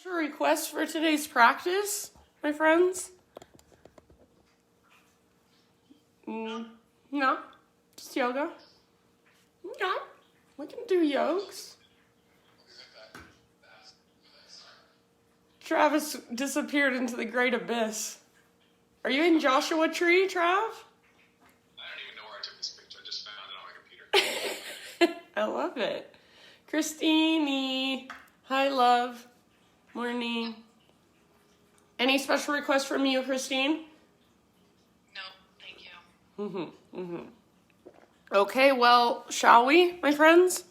Request for today's practice, my friends? No, just yoga. Okay, we can do yokes. Travis disappeared into the great abyss. Are you in Joshua Tree, Trav? I don't even know where I took this picture. I just found it on my computer. I love it. Christine, hi, love. Morning. Any special requests from you, Christine? No, thank you. Okay, well, shall we, my friends?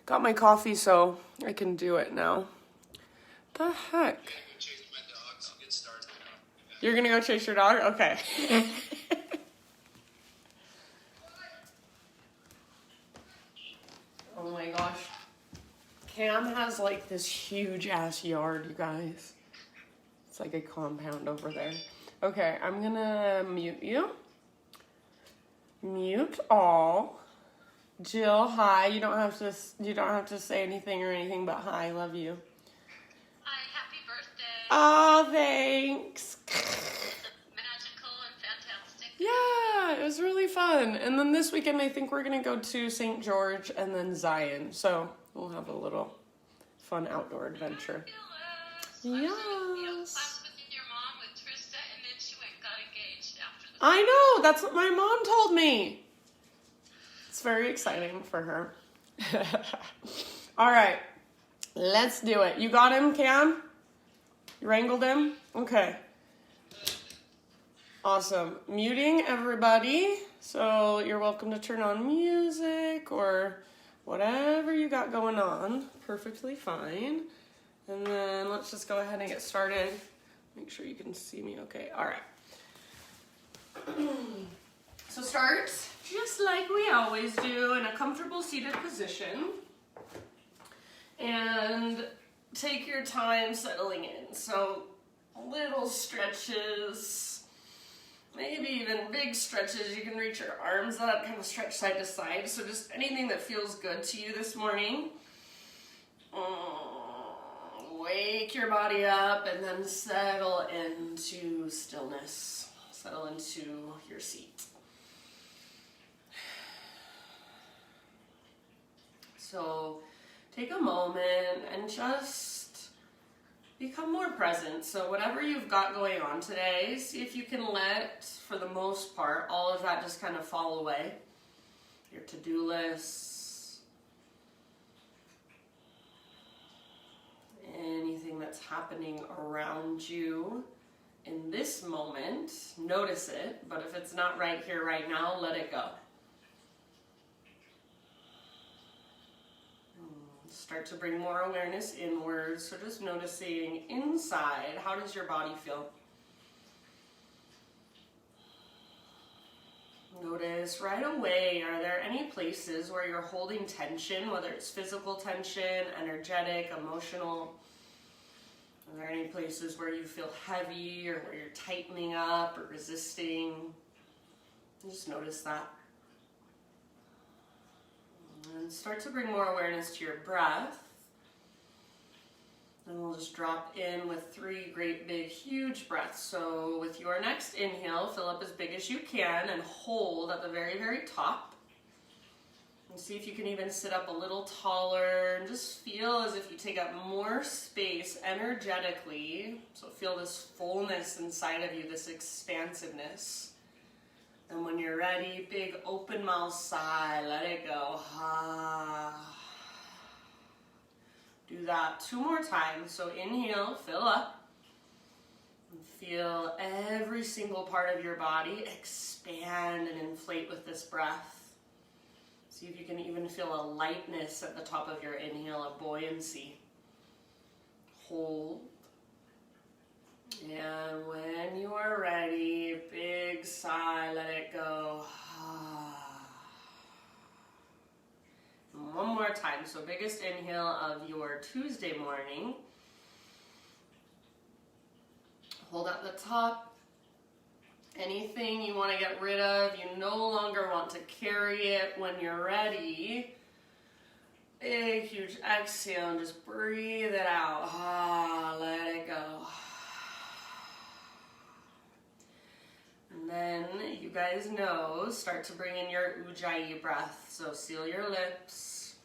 Got my coffee, so I can do it now. The heck? I'm gonna go chase my dogs. I'll get started now. You're gonna go chase your dog? Okay. Oh my gosh. Cam has like this huge ass yard, you guys. It's like a compound over there. Okay, I'm gonna mute you. Mute all. Jill, hi. You don't have to say anything or anything but hi, love you. Hi, happy birthday. Oh, thanks. Magical and fantastic. Yeah, it was really fun. And then this weekend I think we're gonna go to St. George and then Zion. So we'll have a little fun outdoor adventure. Fabulous. Yes. Class with your mom with Trista, and then she went and got engaged after the I know, that's what my mom told me. It's very exciting for her. All right, let's do it. You got him, Cam? You wrangled him? Okay. Awesome. Muting everybody. So you're welcome to turn on music or whatever you got going on. Perfectly fine. And then let's just go ahead and get started. Make sure you can see me okay. All right. So start just like we always do in a comfortable seated position. And take your time settling in. So little stretches, maybe even big stretches. You can reach your arms up, kind of stretch side to side. So just anything that feels good to you this morning. Wake your body up and then settle into stillness. Settle into your seat. So take a moment and just become more present. So whatever you've got going on today, see if you can let, for the most part, all of that just kind of fall away. Your to-do lists, anything that's happening around you in this moment, notice it, but if it's not right here, right now, let it go. Start to bring more awareness inwards, so just noticing inside, how does your body feel? Notice right away, are there any places where you're holding tension, whether it's physical tension, energetic, emotional? Are there any places where you feel heavy or where you're tightening up or resisting? Just notice that. And start to bring more awareness to your breath. And we'll just drop in with 3 great big huge breaths. So with your next inhale, fill up as big as you can and hold at the very, very top. And see if you can even sit up a little taller and just feel as if you take up more space energetically. So feel this fullness inside of you, this expansiveness. And when you're ready, big open mouth sigh, let it go. Do that 2 more times. So inhale, fill up. And feel every single part of your body expand and inflate with this breath. See if you can even feel a lightness at the top of your inhale, a buoyancy. Hold. And when you are ready, big sigh, let it go. One more time. So biggest inhale of your Tuesday morning. Hold at the top. Anything you want to get rid of, you no longer want to carry it. When you're ready, big, huge exhale and just breathe it out. Let it go. And then you guys know, start to bring in your Ujjayi breath. So seal your lips,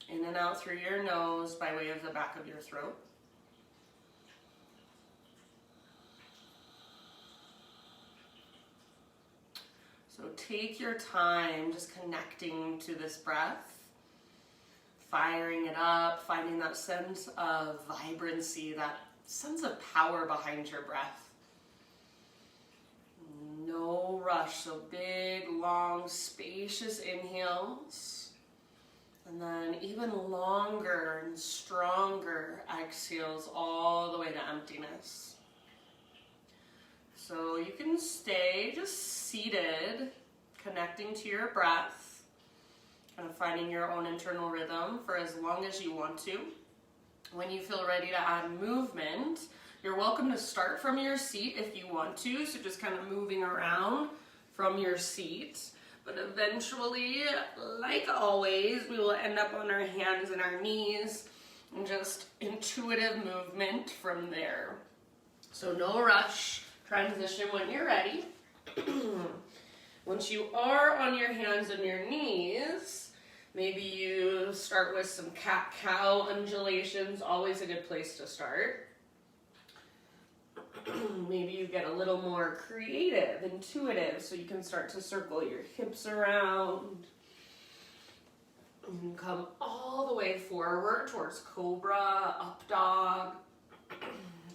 in and out through your nose by way of the back of your throat. So take your time just connecting to this breath, firing it up, finding that sense of vibrancy, that sense of power behind your breath. No rush, so big, long, spacious inhales, and then even longer and stronger exhales all the way to emptiness. So you can stay just seated, connecting to your breath, kind of finding your own internal rhythm for as long as you want to. When you feel ready to add movement, you're welcome to start from your seat if you want to, so just kind of moving around from your seat. But eventually, like always, we will end up on our hands and our knees, and just intuitive movement from there. So no rush. Transition when you're ready. Once you are on your hands and your knees, maybe you start with some cat-cow undulations, always a good place to start. Maybe you get a little more creative, intuitive, so you can start to circle your hips around. And come all the way forward towards Cobra, up dog.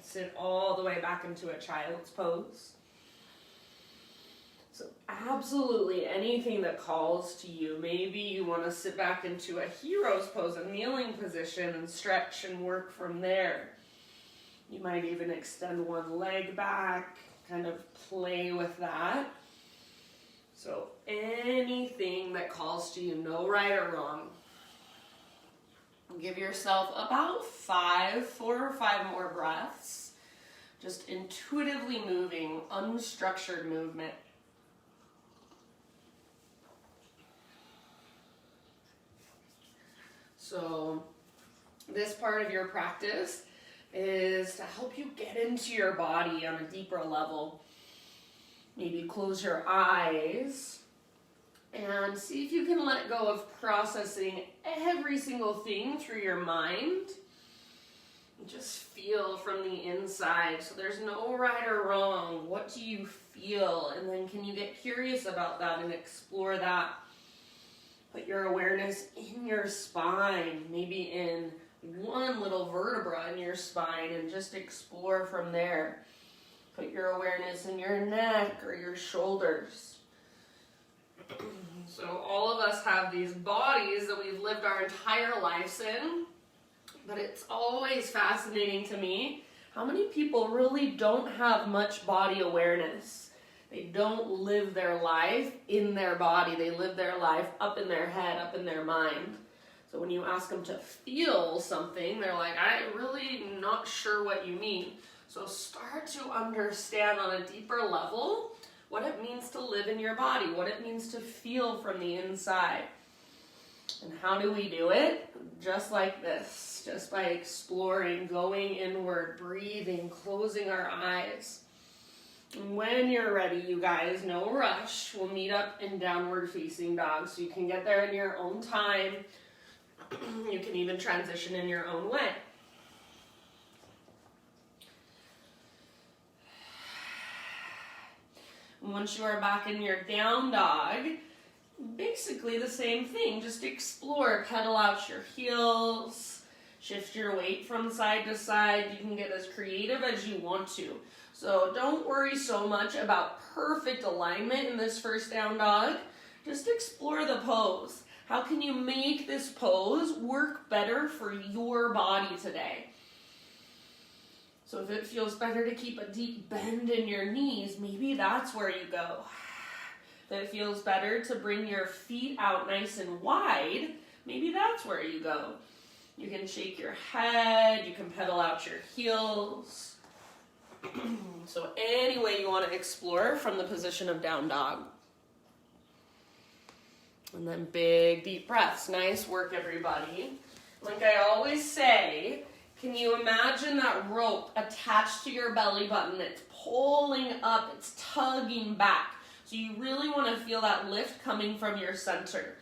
Sit all the way back into a child's pose. So absolutely anything that calls to you. Maybe you want to sit back into a hero's pose, a kneeling position, and stretch and work from there. You might even extend one leg back, kind of play with that. So anything that calls to you, no right or wrong. Give yourself about 4 or 5 more breaths. Just intuitively moving, unstructured movement. So this part of your practice is to help you get into your body on a deeper level. Maybe close your eyes and see if you can let go of processing every single thing through your mind. Just feel from the inside. So there's no right or wrong. What do you feel? And then can you get curious about that and explore that? Put your awareness in your spine, maybe in one little vertebra in your spine, and just explore from there. Put your awareness in your neck or your shoulders. So all of us have these bodies that we've lived our entire lives in, but it's always fascinating to me how many people really don't have much body awareness. They don't live their life in their body. They live their life up in their head, up in their mind. So when you ask them to feel something, they're like, I'm really not sure what you mean. So start to understand on a deeper level what it means to live in your body, what it means to feel from the inside. And how do we do it? Just like this, just by exploring, going inward, breathing, closing our eyes. And when you're ready, you guys, no rush, we'll meet up in downward facing dog, so you can get there in your own time. You can even transition in your own way. Once you are back in your down dog, basically the same thing. Just explore, pedal out your heels, shift your weight from side to side. You can get as creative as you want to. So don't worry so much about perfect alignment in this first down dog. Just explore the pose. How can you make this pose work better for your body today? So if it feels better to keep a deep bend in your knees, maybe that's where you go. If it feels better to bring your feet out nice and wide, maybe that's where you go. You can shake your head, you can pedal out your heels. So any way you want to explore from the position of down dog. And then big, deep breaths. Nice work, everybody. Like I always say, can you imagine that rope attached to your belly button? It's pulling up, it's tugging back. So you really want to feel that lift coming from your center.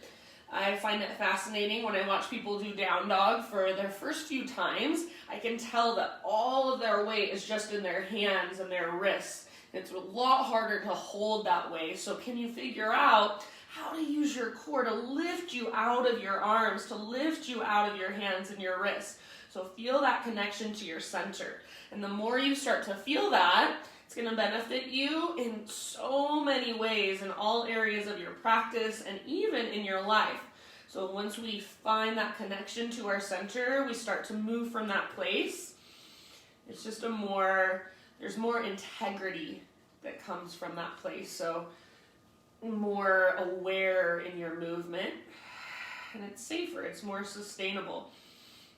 I find it fascinating when I watch people do down dog for their first few times. I can tell that all of their weight is just in their hands and their wrists. It's a lot harder to hold that way. So can you figure out how to use your core to lift you out of your arms, to lift you out of your hands and your wrists? So feel that connection to your center. And the more you start to feel that, it's going to benefit you in so many ways in all areas of your practice and even in your life. So once we find that connection to our center, we start to move from that place. It's just there's more integrity that comes from that place. So more aware in your movement, and it's safer, it's more sustainable.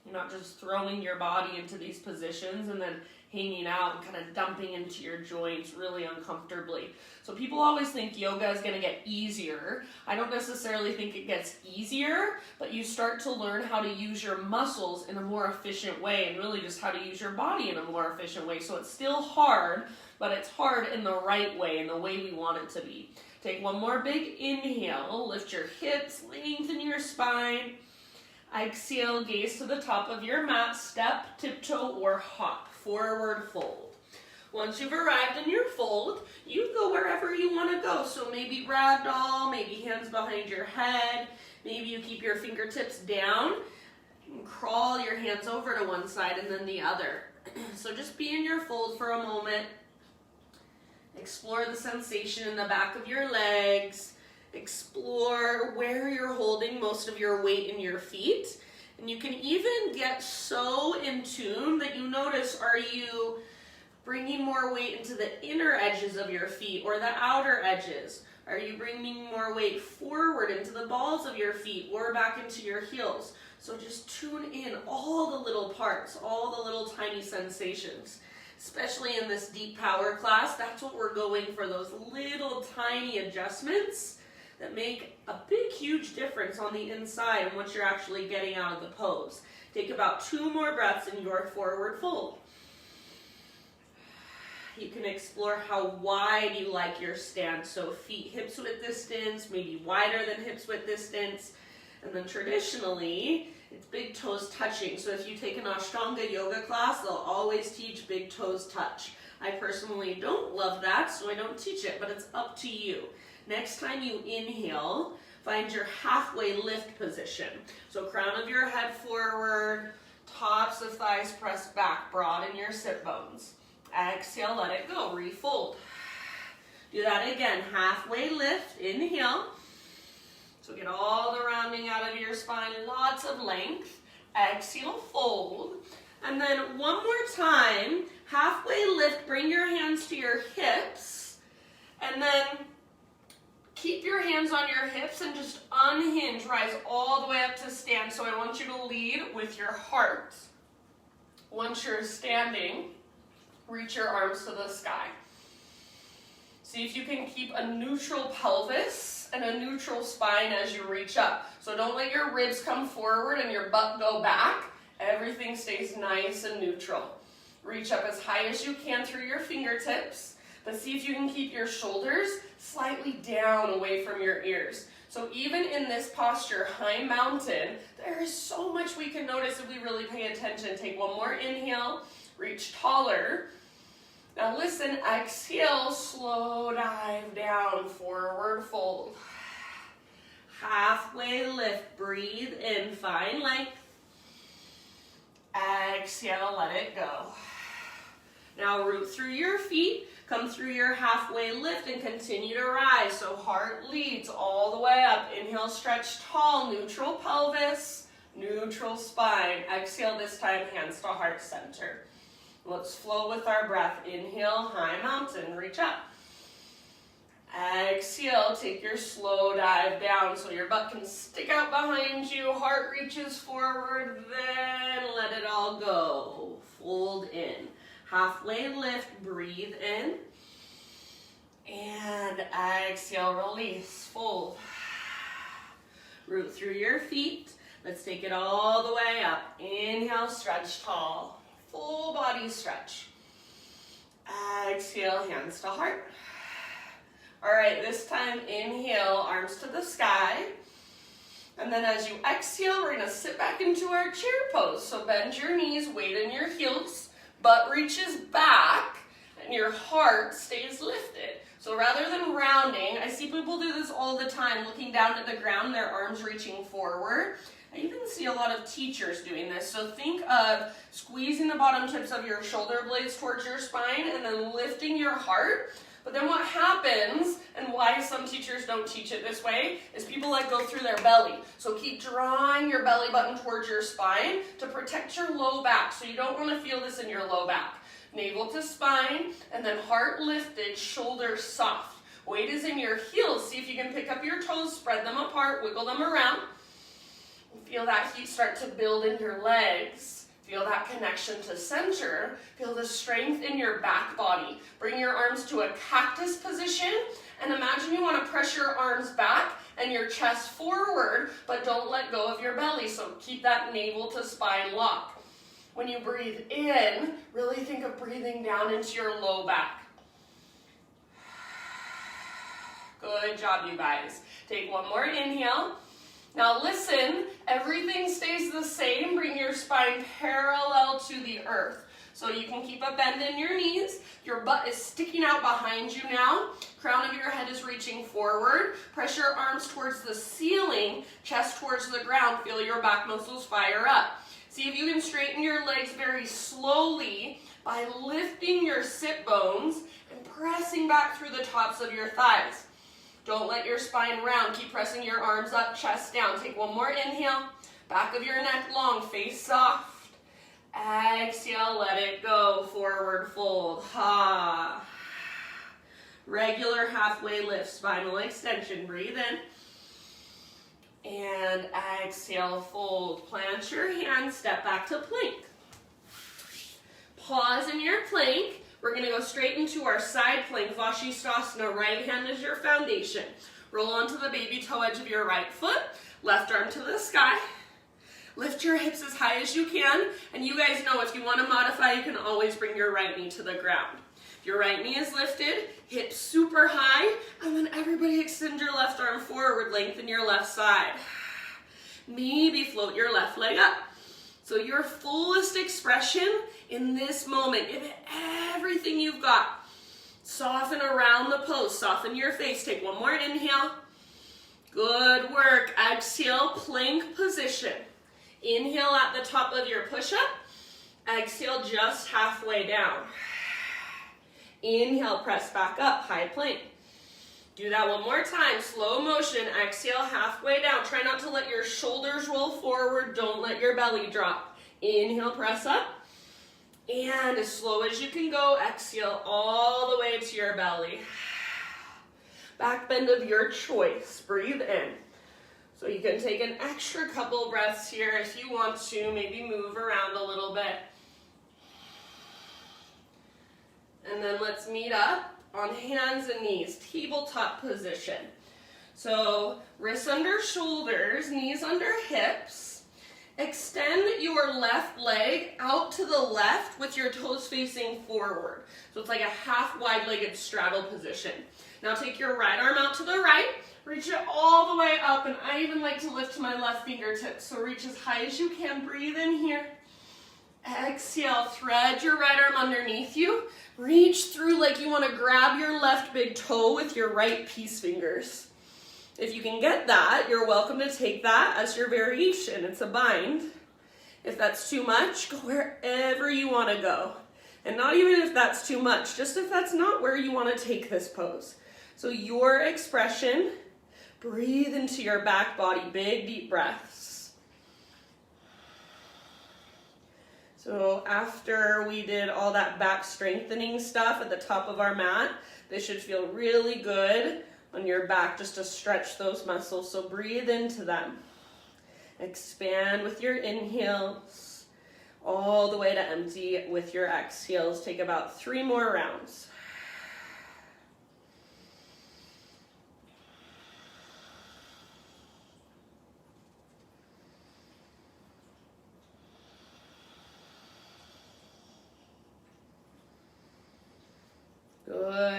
You're not just throwing your body into these positions and then hanging out and kind of dumping into your joints really uncomfortably. So people always think yoga is going to get easier. I don't necessarily think it gets easier, but you start to learn how to use your muscles in a more efficient way and really just how to use your body in a more efficient way. So it's still hard, but it's hard in the right way, in the way we want it to be. Take one more big inhale, lift your hips, lengthen your spine. Exhale, gaze to the top of your mat, step, tiptoe, or hop, forward fold. Once you've arrived in your fold, you go wherever you want to go. So maybe ragdoll, maybe hands behind your head, maybe you keep your fingertips down and crawl your hands over to one side and then the other. So just be in your fold for a moment. Explore the sensation in the back of your legs. Explore where you're holding most of your weight in your feet. And you can even get so in tune that you notice, are you bringing more weight into the inner edges of your feet or the outer edges? Are you bringing more weight forward into the balls of your feet or back into your heels? So just tune in all the little parts, all the little tiny sensations. Especially in this deep power class, that's what we're going for, those little tiny adjustments that make a big, huge difference on the inside and what you're actually getting out of the pose. Take about 2 more breaths in your forward fold. You can explore how wide you like your stance. So feet hips width distance, maybe wider than hips width distance. And then traditionally, it's big toes touching. So if you take an Ashtanga yoga class, they'll always teach big toes touch. I personally don't love that, so I don't teach it, but it's up to you. Next time you inhale, find your halfway lift position. So crown of your head forward, tops of thighs pressed back, broaden your sit bones. Exhale, let it go, refold. Do that again, halfway lift, inhale. So get all the rounding out of your spine, lots of length. Exhale, fold. And then one more time, halfway lift, bring your hands to your hips. And then keep your hands on your hips and just unhinge, rise all the way up to stand. So I want you to lead with your heart. Once you're standing, reach your arms to the sky. See if you can keep a neutral pelvis and a neutral spine as you reach up. So don't let your ribs come forward and your butt go back. Everything stays nice and neutral. Reach up as high as you can through your fingertips, but see if you can keep your shoulders slightly down away from your ears. So even in this posture, high mountain, there is so much we can notice if we really pay attention. Take one more inhale, reach taller. Now listen, exhale, slow dive down, forward fold. Halfway lift, breathe in, find length. Exhale, let it go. Now root through your feet, come through your halfway lift and continue to rise. So heart leads all the way up. Inhale, stretch tall, neutral pelvis, neutral spine. Exhale this time, hands to heart center. Let's flow with our breath. Inhale, high mountain, reach up. Exhale, take your slow dive down so your butt can stick out behind you, heart reaches forward, then let it all go. Fold in. Halfway lift, breathe in. And exhale, release, fold. Root through your feet. Let's take it all the way up. Inhale, stretch tall. Full body stretch. Exhale, hands to heart. All right, this time inhale, arms to the sky. And then as you exhale, we're gonna sit back into our chair pose. So bend your knees, weight in your heels, butt reaches back, and your heart stays lifted. So rather than rounding, I see people do this all the time, looking down at the ground, their arms reaching forward. I even see a lot of teachers doing this. So think of squeezing the bottom tips of your shoulder blades towards your spine and then lifting your heart. But then what happens, and why some teachers don't teach it this way, is people let go through their belly. So keep drawing your belly button towards your spine to protect your low back. So you don't want to feel this in your low back. Navel to spine, and then heart lifted, shoulders soft. Weight is in your heels. See if you can pick up your toes, spread them apart, wiggle them around. Feel that heat start to build in your legs. Feel that connection to center. Feel the strength in your back body. Bring your arms to a cactus position, and imagine you want to press your arms back and your chest forward, but don't let go of your belly. So keep that navel to spine lock. When you breathe in, really think of breathing down into your low back. Good job, you guys. Take one more inhale. Now listen, everything stays the same. Bring your spine parallel to the earth. So you can keep a bend in your knees. Your butt is sticking out behind you now. Crown of your head is reaching forward. Press your arms towards the ceiling, chest towards the ground. Feel your back muscles fire up. See if you can straighten your legs very slowly by lifting your sit bones and pressing back through the tops of your thighs. Don't let your spine round. Keep pressing your arms up, chest down. Take one more inhale. Back of your neck long, face soft. Exhale, let it go. Forward fold. Ha. Regular halfway lift, spinal extension. Breathe in. And exhale, fold. Plant your hands, step back to plank. Pause in your plank. We're going to go straight into our side plank, Vashisthasana. Right hand is your foundation. Roll onto the baby toe edge of your right foot. Left arm to the sky. Lift your hips as high as you can. And you guys know if you want to modify, you can always bring your right knee to the ground. Your right knee is lifted, hips super high, and then everybody extend your left arm forward, lengthen your left side. Maybe float your left leg up. So your fullest expression in this moment, give it everything you've got. Soften around the pose, soften your face. Take one more inhale. Good work. Exhale, plank position. Inhale at the top of your push-up. Exhale just halfway down. Inhale, press back up, high plank. Do that one more time, slow motion. Exhale, halfway down. Try not to let your shoulders roll forward. Don't let your belly drop. Inhale, press up. And as slow as you can go, exhale all the way to your belly. Back bend of your choice. Breathe in. So you can take an extra couple breaths here if you want to. Maybe move around a little bit. And then let's meet up on hands and knees, tabletop position. So wrists under shoulders, knees under hips. Extend your left leg out to the left with your toes facing forward. So it's like a half wide-legged straddle position. Now take your right arm out to the right, reach it all the way up, and I even like to lift my left fingertips. So reach as high as you can, breathe in here. Exhale, thread your right arm underneath you. Reach through like you want to grab your left big toe with your right peace fingers. If you can get that, you're welcome to take that as your variation. It's a bind. If that's too much, go wherever you want to go. And not even if that's too much, just if that's not where you want to take this pose. So your expression, breathe into your back body, big deep breaths. So after we did all that back strengthening stuff at the top of our mat, this should feel really good on your back just to stretch those muscles. So breathe into them. Expand with your inhales all the way to empty with your exhales. Take about 3 more rounds.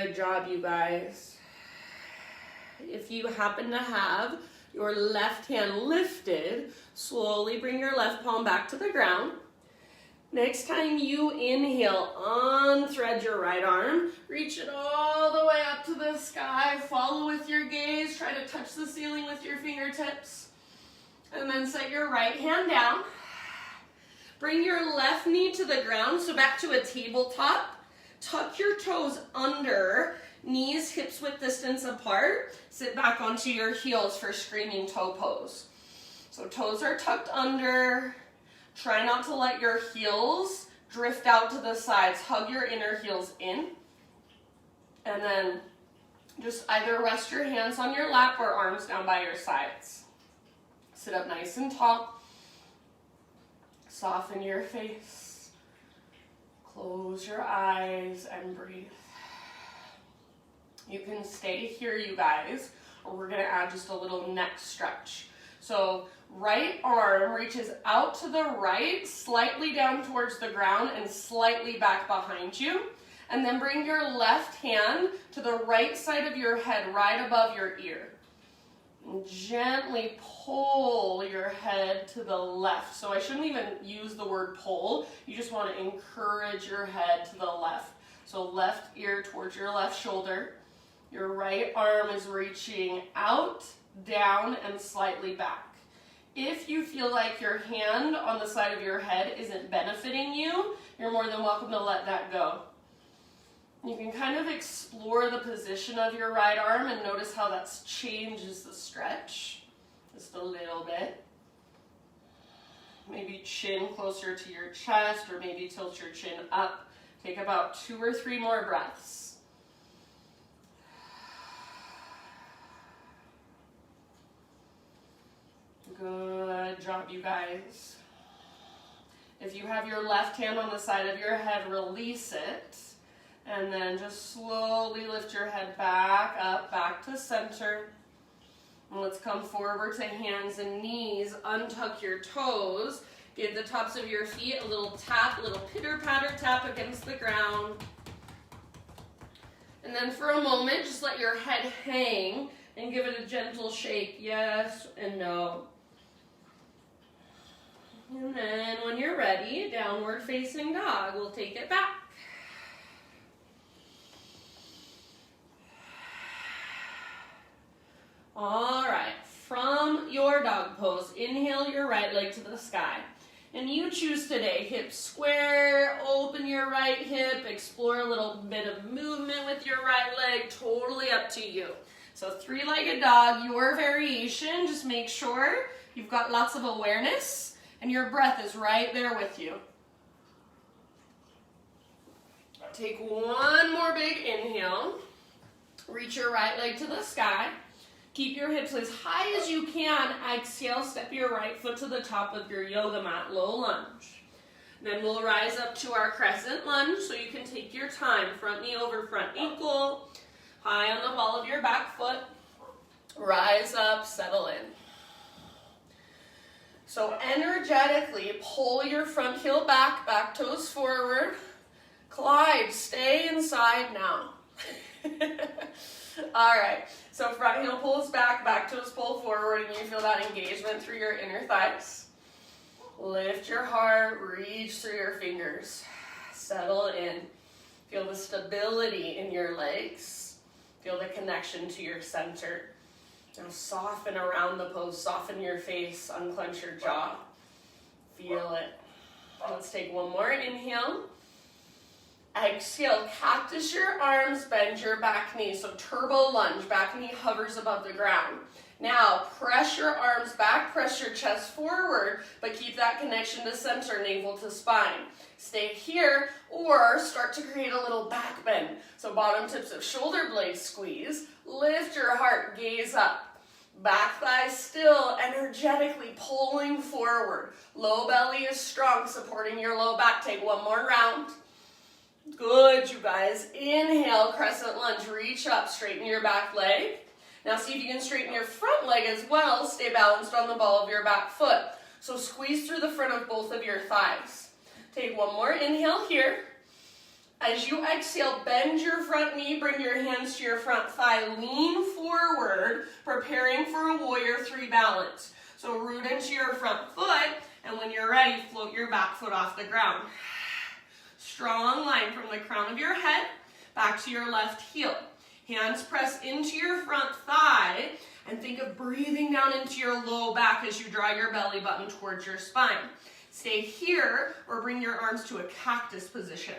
Good job, you guys. If you happen to have your left hand lifted, slowly bring your left palm back to the ground. Next time you inhale, unthread your right arm, reach it all the way up to the sky, follow with your gaze, try to touch the ceiling with your fingertips, and then set your right hand down. Bring your left knee to the ground, so back to a tabletop. Tuck your toes under, knees hips width distance apart. Sit back onto your heels for screaming toe pose. So toes are tucked under. Try not to let your heels drift out to the sides. Hug your inner heels in. And then just either rest your hands on your lap or arms down by your sides. Sit up nice and tall. Soften your face. Close your eyes and breathe. You can stay here, you guys, or we're gonna add just a little neck stretch. So right arm reaches out to the right, slightly down towards the ground and slightly back behind you. And then bring your left hand to the right side of your head, right above your ear. And gently pull your head to the left. So I shouldn't even use the word pull. You just want to encourage your head to the left. So left ear towards your left shoulder. Your right arm is reaching out, down, and slightly back. If you feel like your hand on the side of your head isn't benefiting you, you're more than welcome to let that go. You can kind of explore the position of your right arm and notice how that changes the stretch just a little bit. Maybe chin closer to your chest, or maybe tilt your chin up. Take about 2 or 3 more breaths. Good job, you guys. If you have your left hand on the side of your head, release it. And then just slowly lift your head back up, back to center. And let's come forward to hands and knees. Untuck your toes. Give the tops of your feet a little tap, a little pitter-patter tap against the ground. And then for a moment, just let your head hang and give it a gentle shake. Yes and no. And then when you're ready, downward facing dog. We'll take it back. All right, from your dog pose, inhale your right leg to the sky. And you choose today, hips square, open your right hip, explore a little bit of movement with your right leg, totally up to you. So 3-legged dog, your variation, just make sure you've got lots of awareness and your breath is right there with you. Take one more big inhale, reach your right leg to the sky. Keep your hips as high as you can. Exhale, step your right foot to the top of your yoga mat, low lunge. Then we'll rise up to our crescent lunge, so you can take your time. Front knee over front ankle, high on the ball of your back foot. Rise up, settle in. So energetically, pull your front heel back, back toes forward. Clyde, stay inside now. All right, so front heel pulls back, back toes pull forward, and you feel that engagement through your inner thighs. Lift your heart, reach through your fingers. Settle in. Feel the stability in your legs. Feel the connection to your center. Now soften around the pose, soften your face, unclench your jaw. Feel it. Let's take one more inhale. Exhale, cactus your arms, bend your back knee. So turbo lunge, back knee hovers above the ground. Now press your arms back, press your chest forward, but keep that connection to center, navel to spine. Stay here or start to create a little back bend. So bottom tips of shoulder blades squeeze, lift your heart, gaze up. Back thigh still, energetically pulling forward. Low belly is strong, supporting your low back. Take one more round. Good, you guys. Inhale, crescent lunge, reach up, straighten your back leg. Now see if you can straighten your front leg as well. Stay balanced on the ball of your back foot. So squeeze through the front of both of your thighs. Take one more inhale here. As you exhale, bend your front knee, bring your hands to your front thigh, lean forward, preparing for a warrior 3 balance. So root into your front foot, and when you're ready, float your back foot off the ground. Strong line from the crown of your head back to your left heel. Hands press into your front thigh, and think of breathing down into your low back as you draw your belly button towards your spine. Stay here or bring your arms to a cactus position.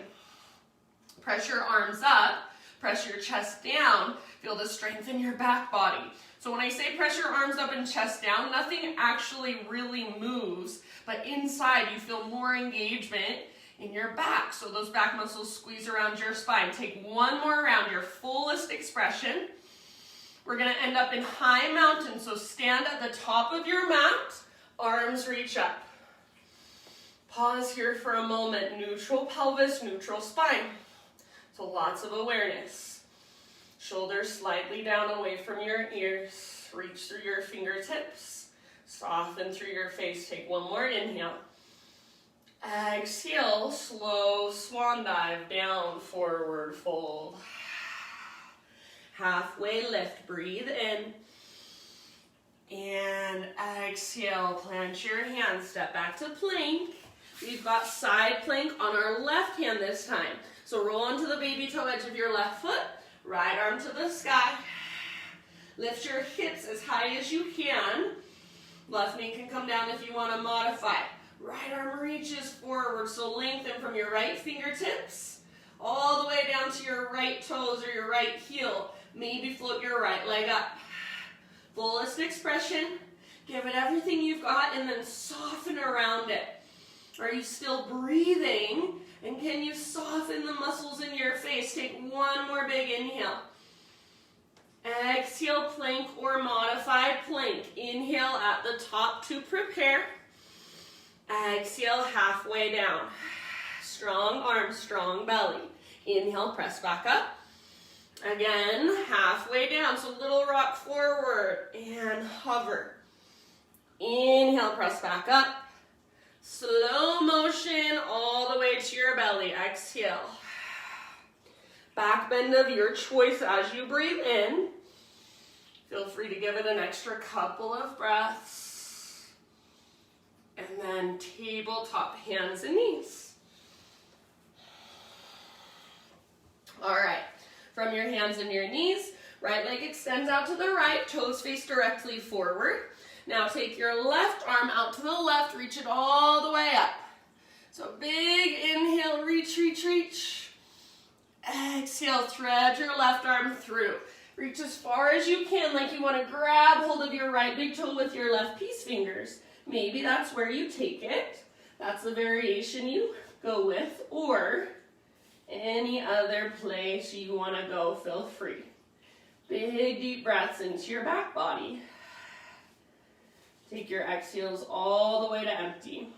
Press your arms up, press your chest down, feel the strength in your back body. So when I say press your arms up and chest down, nothing actually really moves, but inside you feel more engagement in your back. So those back muscles squeeze around your spine. Take one more round, your fullest expression. We're gonna end up in high mountain, so stand at the top of your mat, arms reach up. Pause here for a moment, neutral pelvis, neutral spine. So lots of awareness. Shoulders slightly down away from your ears. Reach through your fingertips. Soften through your face. Take one more inhale. Exhale, slow swan dive, down, forward fold. Halfway lift, breathe in. And exhale, plant your hands, step back to plank. We've got side plank on our left hand this time. So roll onto the baby toe edge of your left foot, right arm to the sky. Lift your hips as high as you can. Left knee can come down if you want to modify. Right arm reaches forward, so lengthen from your right fingertips all the way down to your right toes or your right heel. Maybe float your right leg up. Fullest expression. Give it everything you've got and then soften around it. Are you still breathing? And can you soften the muscles in your face? Take one more big inhale. Exhale, plank or modified plank. Inhale at the top to prepare. Exhale, halfway down. Strong arms, strong belly. Inhale, press back up. Again, halfway down. So little rock forward and hover. Inhale, press back up. Slow motion all the way to your belly. Exhale. Back bend of your choice as you breathe in. Feel free to give it an extra couple of breaths. And then tabletop, hands and knees. All right. From your hands and your knees, right leg extends out to the right, toes face directly forward. Now take your left arm out to the left, reach it all the way up. So big inhale, reach, reach, reach. Exhale, thread your left arm through. Reach as far as you can, like you want to grab hold of your right big toe with your left peace fingers. Maybe that's where you take it. That's the variation you go with, or any other place you want to go, feel free. Big deep breaths into your back body. Take your exhales all the way to empty.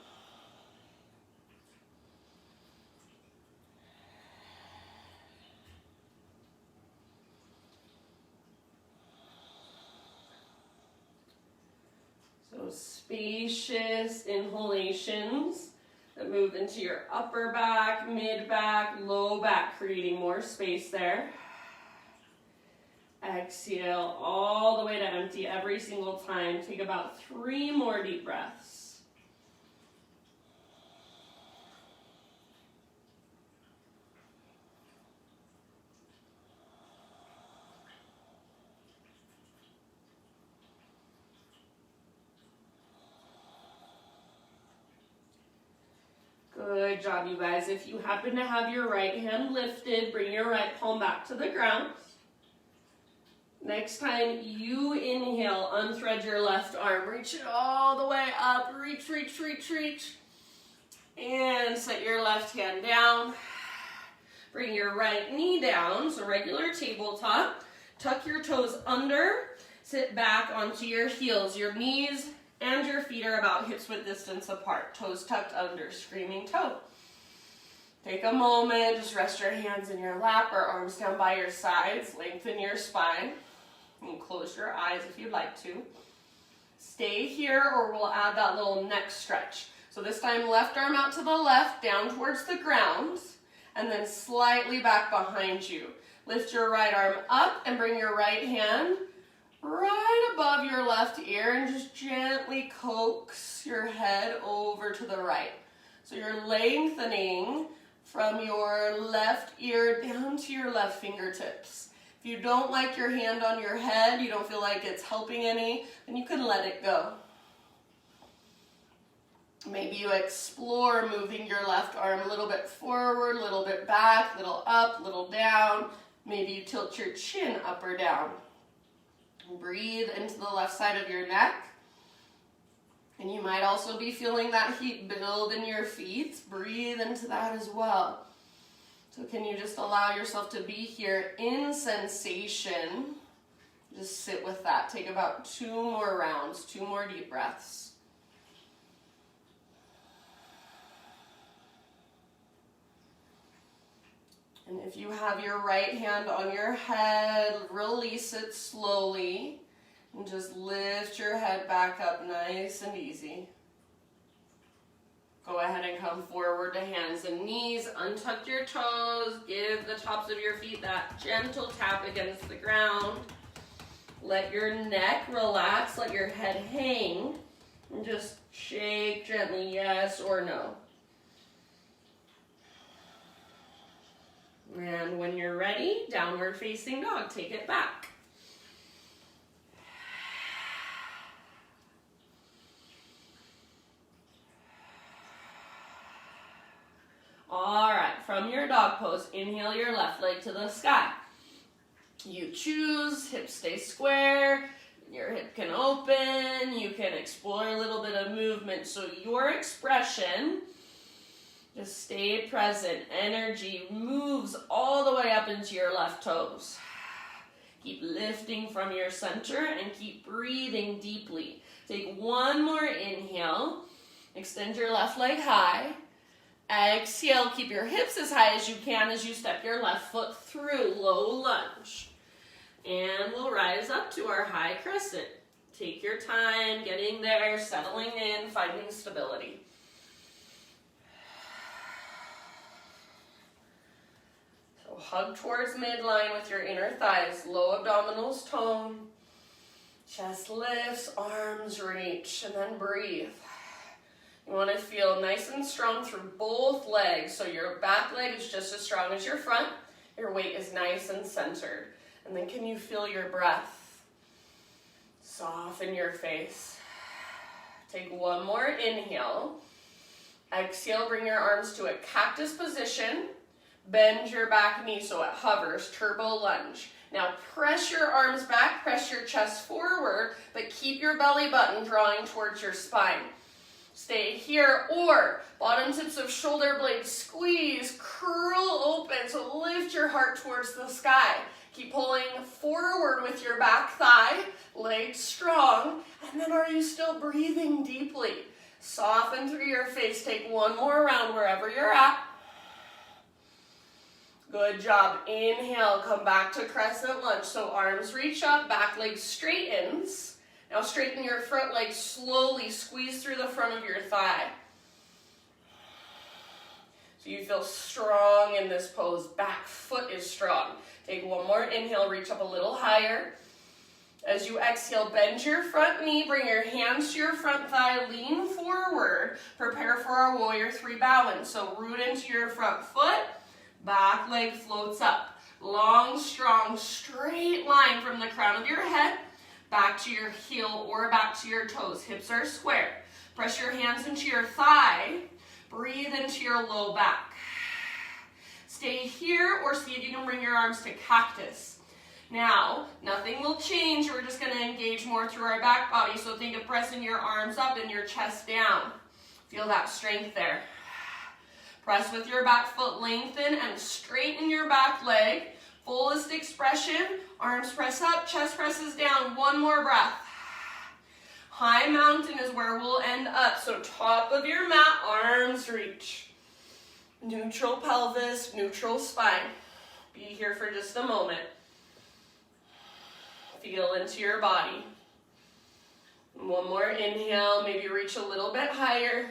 So spacious inhalations that move into your upper back, mid back, low back, creating more space there. Exhale all the way to empty every single time. Take about 3 more deep breaths. Good job, you guys. If you happen to have your right hand lifted, bring your right palm back to the ground. Next time you inhale, unthread your left arm. Reach it all the way up. Reach, reach, reach, reach. And set your left hand down. Bring your right knee down, so regular tabletop. Tuck your toes under. Sit back onto your heels. Your knees and your feet are about hips width distance apart. Toes tucked under, screaming toe. Take a moment, just rest your hands in your lap or arms down by your sides. Lengthen your spine. And close your eyes if you'd like to. Stay here or we'll add that little neck stretch. So this time left arm out to the left, down towards the ground. and then slightly back behind you. Lift your right arm up and bring your right hand right above your left ear and just gently coax your head over to the right. So you're lengthening from your left ear down to your left fingertips. If you don't like your hand on your head, you don't feel like it's helping any, then you can let it go. Maybe you explore moving your left arm a little bit forward, a little bit back, a little up, a little down. Maybe you tilt your chin up or down. Breathe into the left side of your neck. And you might also be feeling that heat build in your feet. Breathe into that as well. So can you just allow yourself to be here in sensation? Just sit with that. Take about 2 more rounds, 2 more deep breaths. And if you have your right hand on your head, release it slowly. And just lift your head back up nice and easy. Go ahead and come forward to hands and knees. Untuck your toes. Give the tops of your feet that gentle tap against the ground. Let your neck relax. Let your head hang. And just shake gently, yes or no. And when you're ready, downward facing dog. Take it back. All right, from your dog pose, inhale your left leg to the sky. You choose, hips stay square, your hip can open, you can explore a little bit of movement. So your expression, just stay present. Energy moves all the way up into your left toes. Keep lifting from your center and keep breathing deeply. Take 1 more inhale. Extend your left leg high. Exhale, keep your hips as high as you can as you step your left foot through, low lunge. And we'll rise up to our high crescent. Take your time getting there, settling in, finding stability. So hug towards midline with your inner thighs, low abdominals tone. Chest lifts, arms reach, and then breathe. You want to feel nice and strong through both legs. So your back leg is just as strong as your front. Your weight is nice and centered. And then can you feel your breath? Soften your face. Take 1 more inhale. Exhale, bring your arms to a cactus position. Bend your back knee so it hovers, turbo lunge. Now press your arms back, press your chest forward, but keep your belly button drawing towards your spine. Stay here, or bottom tips of shoulder blades squeeze, curl open, so lift your heart towards the sky. Keep pulling forward with your back thigh, legs strong, and then are you still breathing deeply? Soften through your face, take 1 more round wherever you're at. Good job. Inhale, come back to crescent lunge. So arms reach up, back leg straightens. Now straighten your front leg slowly, squeeze through the front of your thigh. So you feel strong in this pose. Back foot is strong. Take 1 more inhale, reach up a little higher. As you exhale, bend your front knee, bring your hands to your front thigh, lean forward. Prepare for our warrior 3 balance. So root into your front foot, back leg floats up. Long, strong, straight line from the crown of your head back to your heel or back to your toes. Hips are square. Press your hands into your thigh. Breathe into your low back. Stay here or see if you can bring your arms to cactus. Now, nothing will change. We're just going to engage more through our back body. So think of pressing your arms up and your chest down. Feel that strength there. Press with your back foot, lengthen and straighten your back leg. Fullest expression, arms press up, chest presses down. 1 more breath. High mountain is where we'll end up. So top of your mat, arms reach. Neutral pelvis, neutral spine. Be here for just a moment. Feel into your body. 1 more inhale, maybe reach a little bit higher.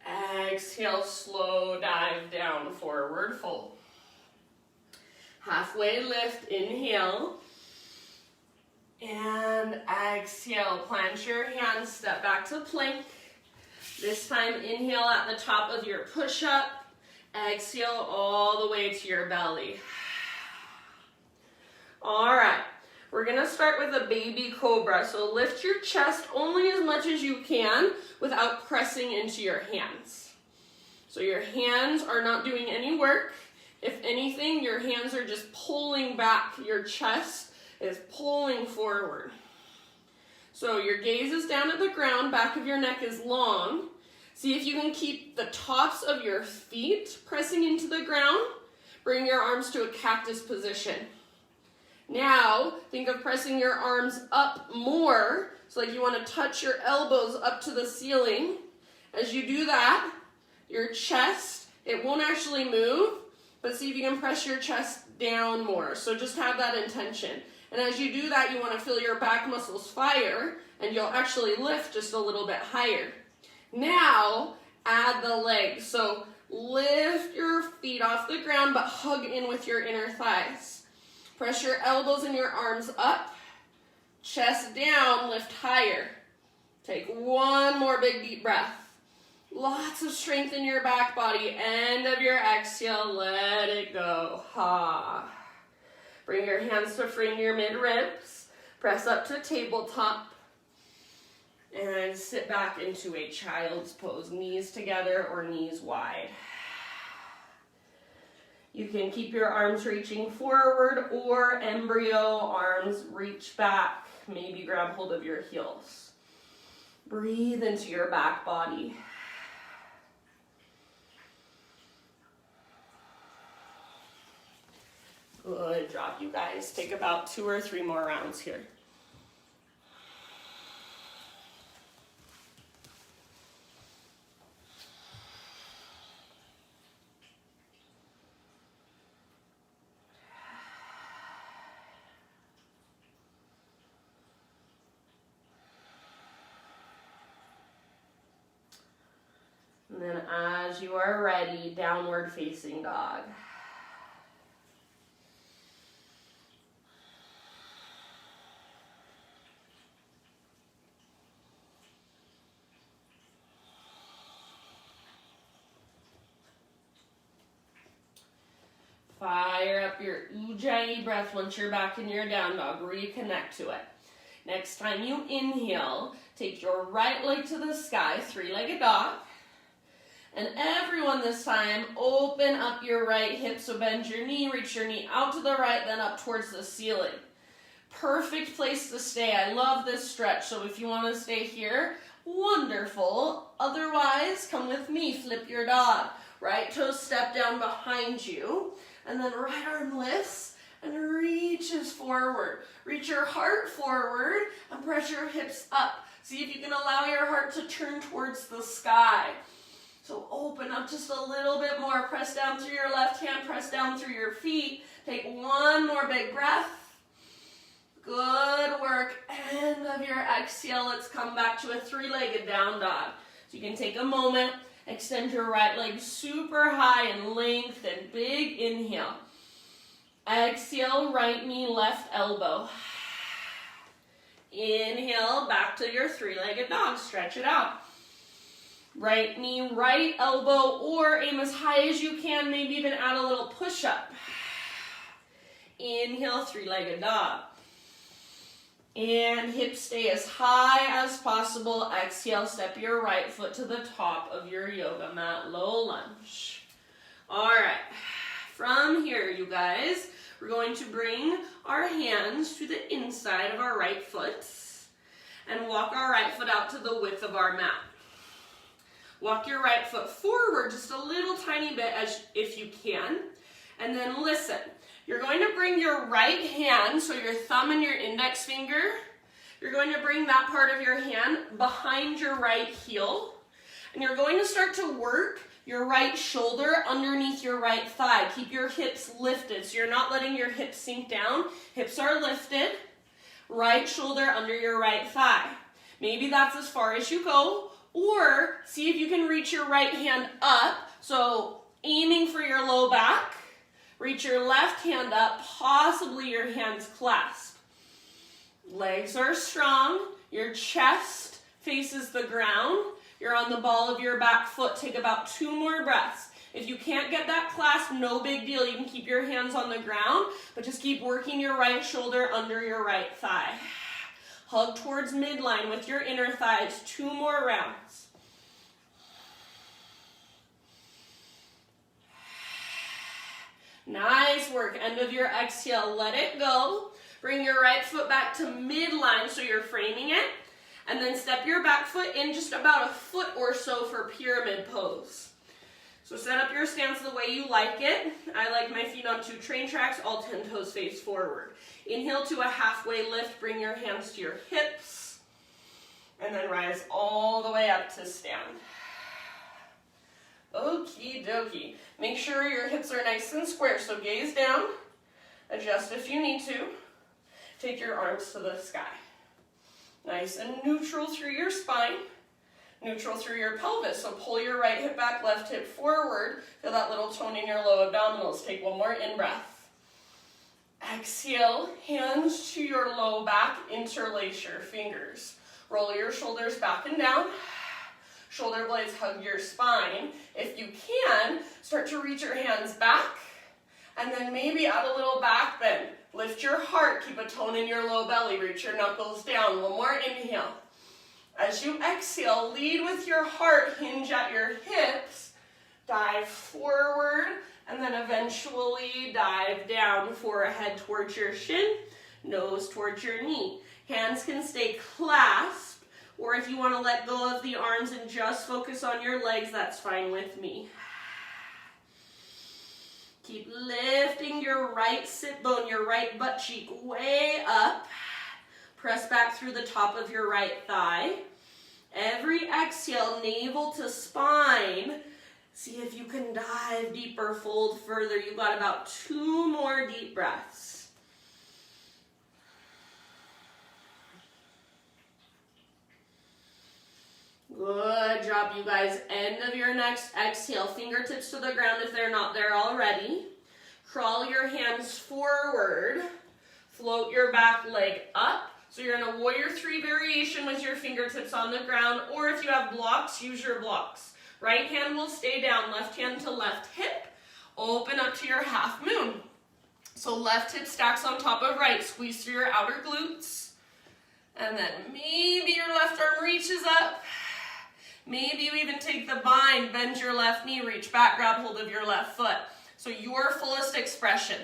Exhale, slow dive down, forward fold. Halfway lift, inhale. And exhale, plant your hands, step back to plank. This time, inhale at the top of your push-up. Exhale all the way to your belly. All right, we're gonna start with a baby cobra. So lift your chest only as much as you can without pressing into your hands. So your hands are not doing any work. If anything, your hands are just pulling back. Your chest is pulling forward. So your gaze is down at the ground, back of your neck is long. See if you can keep the tops of your feet pressing into the ground. Bring your arms to a cactus position. Now, think of pressing your arms up more. So like you want to touch your elbows up to the ceiling. As you do that, your chest, it won't actually move, but see if you can press your chest down more. So just have that intention. And as you do that, you want to feel your back muscles fire, and you'll actually lift just a little bit higher. Now, add the legs. So lift your feet off the ground, but hug in with your inner thighs. Press your elbows and your arms up. Chest down, lift higher. Take one more big deep breath. Lots of strength in your back body. End of your exhale, let it go. Ha. Bring your hands to frame your mid-ribs. Press up to tabletop. And sit back into a child's pose. Knees together or knees wide. You can keep your arms reaching forward or embryo arms reach back. Maybe grab hold of your heels. Breathe into your back body. Good job, you guys. Take about 2 or 3 more rounds here. And then as you are ready, downward facing dog. Fire up your Ujjayi breath once you're back in your down dog. Reconnect to it. Next time you inhale, take your right leg to the sky, 3-legged dog. And everyone this time, open up your right hip. So bend your knee, reach your knee out to the right, then up towards the ceiling. Perfect place to stay. I love this stretch. So if you want to stay here, wonderful. Otherwise, come with me. Flip your dog. Right toe step down behind you. And then right arm lifts and reaches forward. Reach your heart forward and press your hips up. See if you can allow your heart to turn towards the sky. So open up just a little bit more. Press down through your left hand, press down through your feet. Take one more big breath. Good work. End of your exhale. Let's come back to a 3-legged down dog. So you can take a moment. Extend your right leg super high and lengthen. Big inhale. Exhale, right knee, left elbow. Inhale, back to your 3-legged dog. Stretch it out. Right knee, right elbow, or aim as high as you can. Maybe even add a little push-up. Inhale, 3-legged dog. And hips stay as high as possible. Exhale, step your right foot to the top of your yoga mat, low lunge. All right, from here, you guys, we're going to bring our hands to the inside of our right foot and walk our right foot out to the width of our mat. Walk your right foot forward just a little tiny bit as if you can, and then listen. You're going to bring your right hand, so your thumb and your index finger, you're going to bring that part of your hand behind your right heel, and you're going to start to work your right shoulder underneath your right thigh. Keep your hips lifted, so you're not letting your hips sink down. Hips are lifted, right shoulder under your right thigh. Maybe that's as far as you go, Or see if you can reach your right hand up. So aiming for your low back. Reach your left hand up, possibly your hands clasp. Legs are strong. Your chest faces the ground. You're on the ball of your back foot. Take about 2 more breaths. If you can't get that clasp, no big deal. You can keep your hands on the ground, but just keep working your right shoulder under your right thigh. Hug towards midline with your inner thighs. 2 more rounds. Nice work. End of your exhale. Let it go. Bring your right foot back to midline so you're framing it. And then step your back foot in just about a foot or so for pyramid pose. So set up your stance the way you like it. I like my feet on 2 train tracks, all 10 toes face forward. Inhale to a halfway lift. Bring your hands to your hips. And then rise all the way up to stand. Okie dokie. Make sure your hips are nice and square. So gaze down. Adjust if you need to. Take your arms to the sky. Nice and neutral through your spine. Neutral through your pelvis. So pull your right hip back, left hip forward. Feel that little tone in your low abdominals. Take 1 more in-breath. Exhale, hands to your low back. Interlace your fingers. Roll your shoulders back and down. Shoulder blades hug your spine. If you can, start to reach your hands back. And then maybe add a little back bend. Lift your heart. Keep a tone in your low belly. Reach your knuckles down. 1 more inhale. As you exhale, lead with your heart. Hinge at your hips. Dive forward. And then eventually dive down. Forehead towards your shin. Nose towards your knee. Hands can stay clasped. Or if you want to let go of the arms and just focus on your legs, that's fine with me. Keep lifting your right sit bone, your right butt cheek way up. Press back through the top of your right thigh. Every exhale, navel to spine. See if you can dive deeper, fold further. You've got about 2 more deep breaths. Good job, you guys. End of your next exhale. Fingertips to the ground if they're not there already. Crawl your hands forward. Float your back leg up. So you're in a warrior 3 variation with your fingertips on the ground. Or if you have blocks, use your blocks. Right hand will stay down. Left hand to left hip. Open up to your half moon. So left hip stacks on top of right. Squeeze through your outer glutes. And then maybe your left arm reaches up. Maybe you even take the bind, bend your left knee, reach back, grab hold of your left foot. So your fullest expression.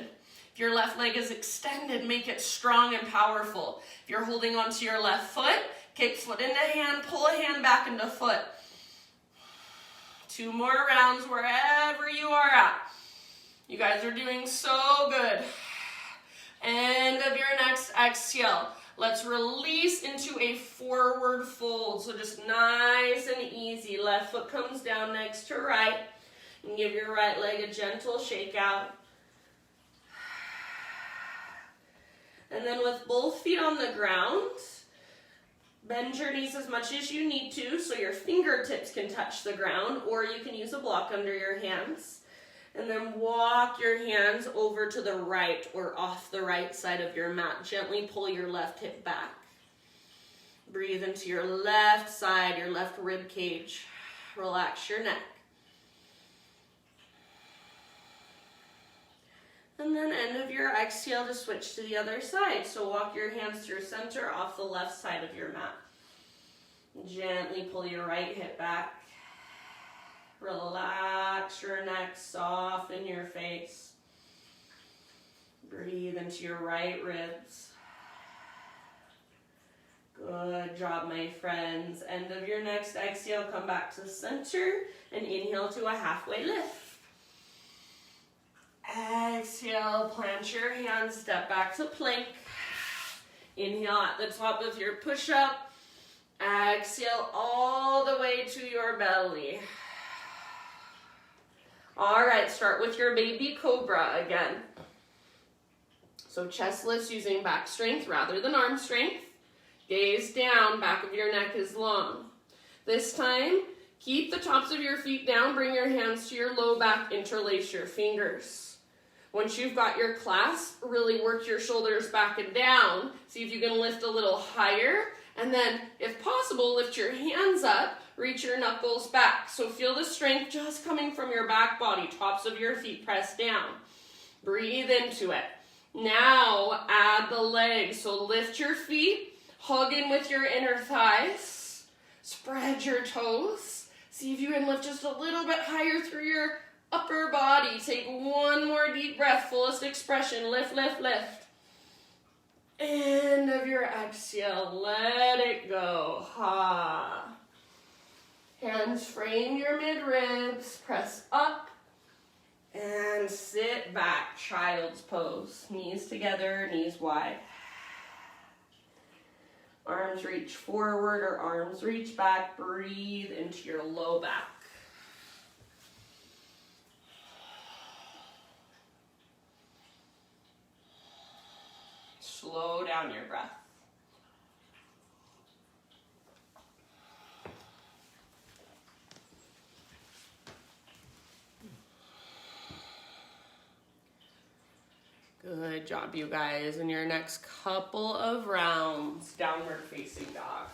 If your left leg is extended, make it strong and powerful. If you're holding onto your left foot, kick foot into hand, pull a hand back into foot. 2 more rounds wherever you are at. You guys are doing so good. End of your next exhale. Let's release into a forward fold. So just nice and easy. Left foot comes down next to right. And give your right leg a gentle shake out. And then with both feet on the ground, bend your knees as much as you need to so your fingertips can touch the ground, or you can use a block under your hands. And then walk your hands over to the right or off the right side of your mat. Gently pull your left hip back. Breathe into your left side, your left rib cage. Relax your neck. And then end of your exhale to switch to the other side. So walk your hands through center off the left side of your mat. Gently pull your right hip back. Relax your neck, soften your face. Breathe into your right ribs. Good job, my friends. End of your next exhale, come back to center and inhale to a halfway lift. Exhale, plant your hands, step back to plank. Inhale at the top of your push-up. Exhale all the way to your belly. All right, start with your baby cobra again. So chest lifts using back strength rather than arm strength. Gaze down, back of your neck is long. This time, keep the tops of your feet down, bring your hands to your low back, interlace your fingers. Once you've got your clasp, really work your shoulders back and down. See if you can lift a little higher. And then, if possible, lift your hands up, reach your knuckles back. So feel the strength just coming from your back body, tops of your feet pressed down. Breathe into it. Now, add the legs. So lift your feet, hug in with your inner thighs, spread your toes. See if you can lift just a little bit higher through your upper body. Take one more deep breath, fullest expression. Lift, lift, lift. End of your exhale, let it go. Ha. Hands frame your mid-ribs, press up, and sit back, child's pose. Knees together, knees wide. Arms reach forward or arms reach back. Breathe into your low back. Slow down your breath. Good job, you guys. In your next couple of rounds, downward facing dog.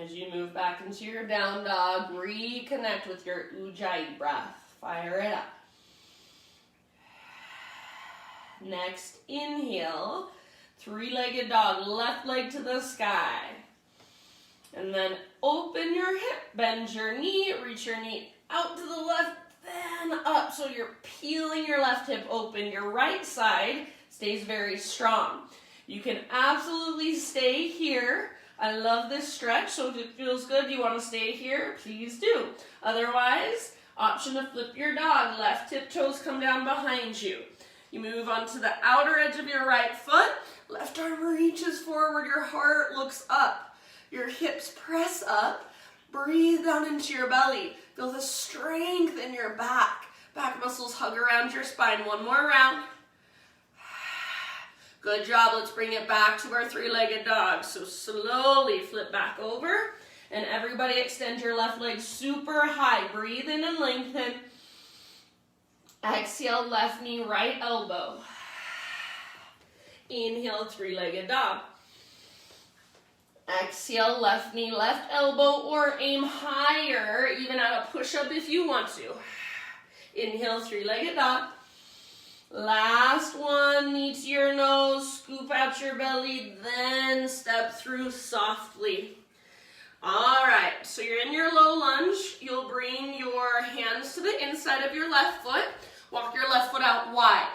As you move back into your down dog, reconnect with your Ujjayi breath. Fire it up. Next, inhale, three-legged dog, left leg to the sky. And then open your hip, bend your knee, reach your knee out to the left, then up. So you're peeling your left hip open. Your right side stays very strong. You can absolutely stay here. I love this stretch, so if it feels good, you want to stay here, please do. Otherwise, option to flip your dog. Left hip toes come down behind you. You move onto the outer edge of your right foot. Left arm reaches forward. Your heart looks up. Your hips press up. Breathe down into your belly. Feel the strength in your back. Back muscles hug around your spine. One more round. Good job. Let's bring it back to our three-legged dog. So slowly flip back over. And everybody extend your left leg super high. Breathe in and lengthen. Exhale, left knee, right elbow. Inhale, three-legged dog. Exhale, left knee, left elbow, or aim higher, even at a push-up if you want to. Inhale, three-legged dog. Last one, knee to your nose, scoop out your belly, then step through softly. All right, so you're in your low lunge. You'll bring your hands to the inside of your left foot. Walk your left foot out wide.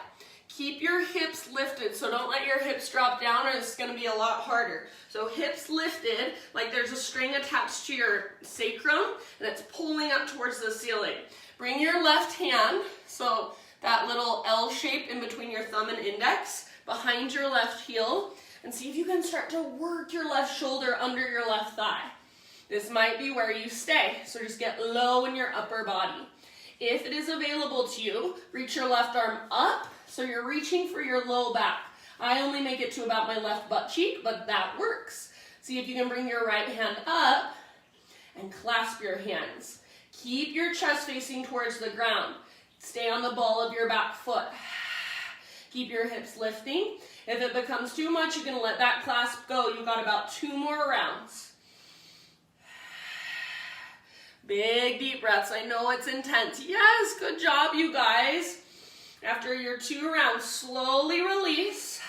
Keep your hips lifted, so don't let your hips drop down or it's gonna be a lot harder. So hips lifted, like there's a string attached to your sacrum and it's pulling up towards the ceiling. Bring your left hand, so that little L shape in between your thumb and index, behind your left heel, and see if you can start to work your left shoulder under your left thigh. This might be where you stay, so just get low in your upper body. If it is available to you, reach your left arm up, so you're reaching for your low back. I only make it to about my left butt cheek, but that works. See if you can bring your right hand up and clasp your hands. Keep your chest facing towards the ground. Stay on the ball of your back foot. Keep your hips lifting. If it becomes too much, you can let that clasp go. You've got about 2 more rounds. Big deep breaths. I know it's intense. Yes, good job, you guys. After your 2 rounds, slowly release.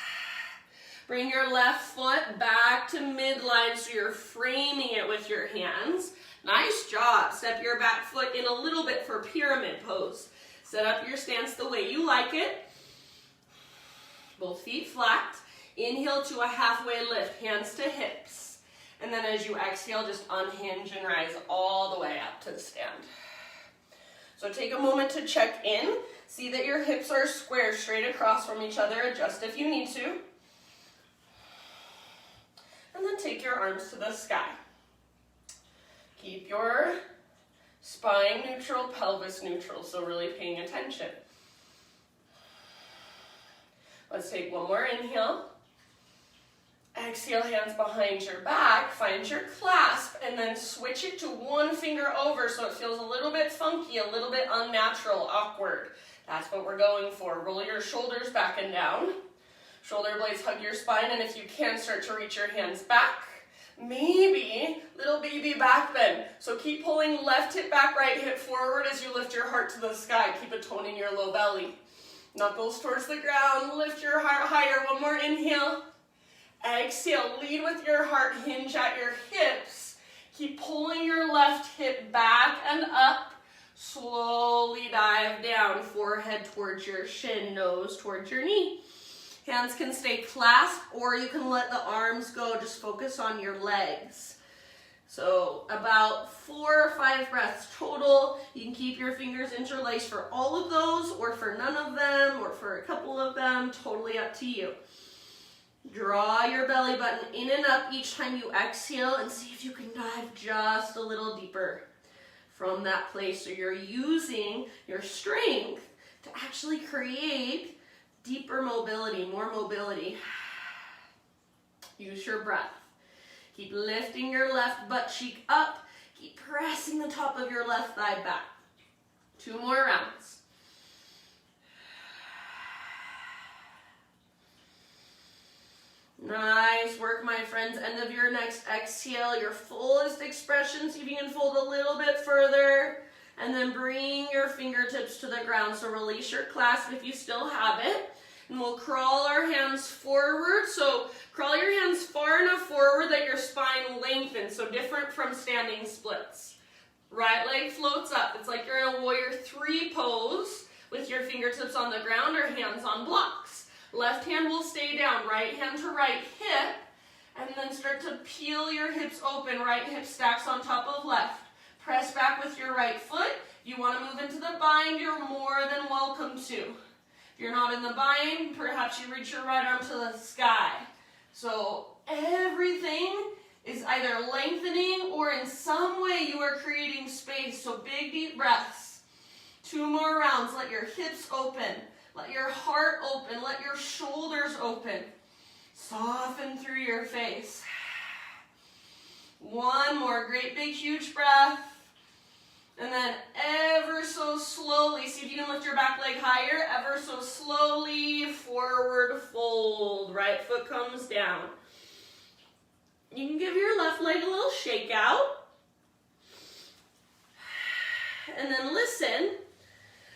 Bring your left foot back to midline so you're framing it with your hands. Nice job. Step your back foot in a little bit for pyramid pose. Set up your stance the way you like it. Both feet flat. Inhale to a halfway lift, hands to hips. And then as you exhale, just unhinge and rise all the way up to the stand. So take a moment to check in. See that your hips are square, straight across from each other. Adjust if you need to. And then take your arms to the sky. Keep your Spine neutral, pelvis neutral, so really paying attention. Let's take one more inhale. Exhale, hands behind your back, find your clasp, and then switch it to one finger over so it feels a little bit funky, a little bit unnatural, awkward. That's what we're going for. Roll your shoulders back and down. Shoulder blades hug your spine, and if you can, start to reach your hands back. Maybe little baby back bend. So keep pulling left hip back, right hip forward as you lift your heart to the sky. Keep a tone in your low belly. Knuckles towards the ground, lift your heart higher. One more inhale. Exhale, lead with your heart, hinge at your hips. Keep pulling your left hip back and up. Slowly dive down, forehead towards your shin, nose towards your knee. Hands can stay clasped, or you can let the arms go, just focus on your legs. So about 4 or 5 breaths total. You can keep your fingers interlaced for all of those, or for none of them, or for a couple of them, totally up to you. Draw your belly button in and up each time you exhale, and see if you can dive just a little deeper from that place. So you're using your strength to actually create deeper mobility, more mobility. Use your breath. Keep lifting your left butt cheek up. Keep pressing the top of your left thigh back. 2 more rounds. Nice work, my friends. End of your next exhale, your fullest expression. See if you can fold a little bit further. And then bring your fingertips to the ground. So release your clasp if you still have it. And we'll crawl our hands forward. So crawl your hands far enough forward that your spine lengthens. So different from standing splits. Right leg floats up. It's like you're in a warrior 3 pose with your fingertips on the ground or hands on blocks. Left hand will stay down, right hand to right hip, and then start to peel your hips open. Right hip stacks on top of left. Press back with your right foot. If you want to move into the bind, you're more than welcome to. If you're not in the bind, perhaps you reach your right arm to the sky. So everything is either lengthening or in some way you are creating space. So big deep breaths. 2 more rounds. Let your hips open. Let your heart open. Let your shoulders open. Soften through your face. 1 more. Great big huge breath. And then ever so slowly, see if you can lift your back leg higher. Ever so slowly, forward fold. Right foot comes down. You can give your left leg a little shake out. And then listen.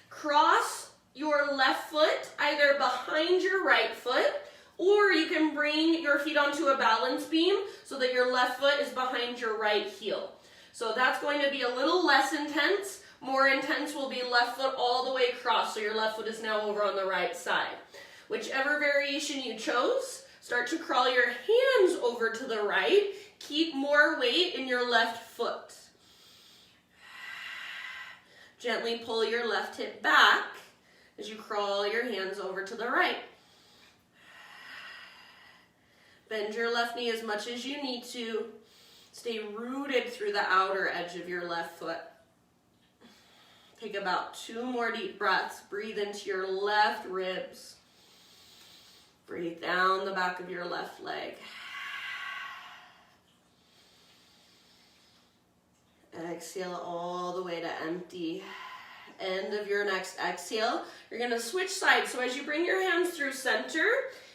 Cross your left foot either behind your right foot, or you can bring your feet onto a balance beam so that your left foot is behind your right heel. So that's going to be a little less intense. More intense will be left foot all the way across, so your left foot is now over on the right side. Whichever variation you chose, start to crawl your hands over to the right. Keep more weight in your left foot. Gently pull your left hip back as you crawl your hands over to the right. Bend your left knee as much as you need to. Stay rooted through the outer edge of your left foot. Take about 2 more deep breaths. Breathe into your left ribs. Breathe down the back of your left leg. Exhale all the way to empty. End of your next exhale. You're going to switch sides. So as you bring your hands through center,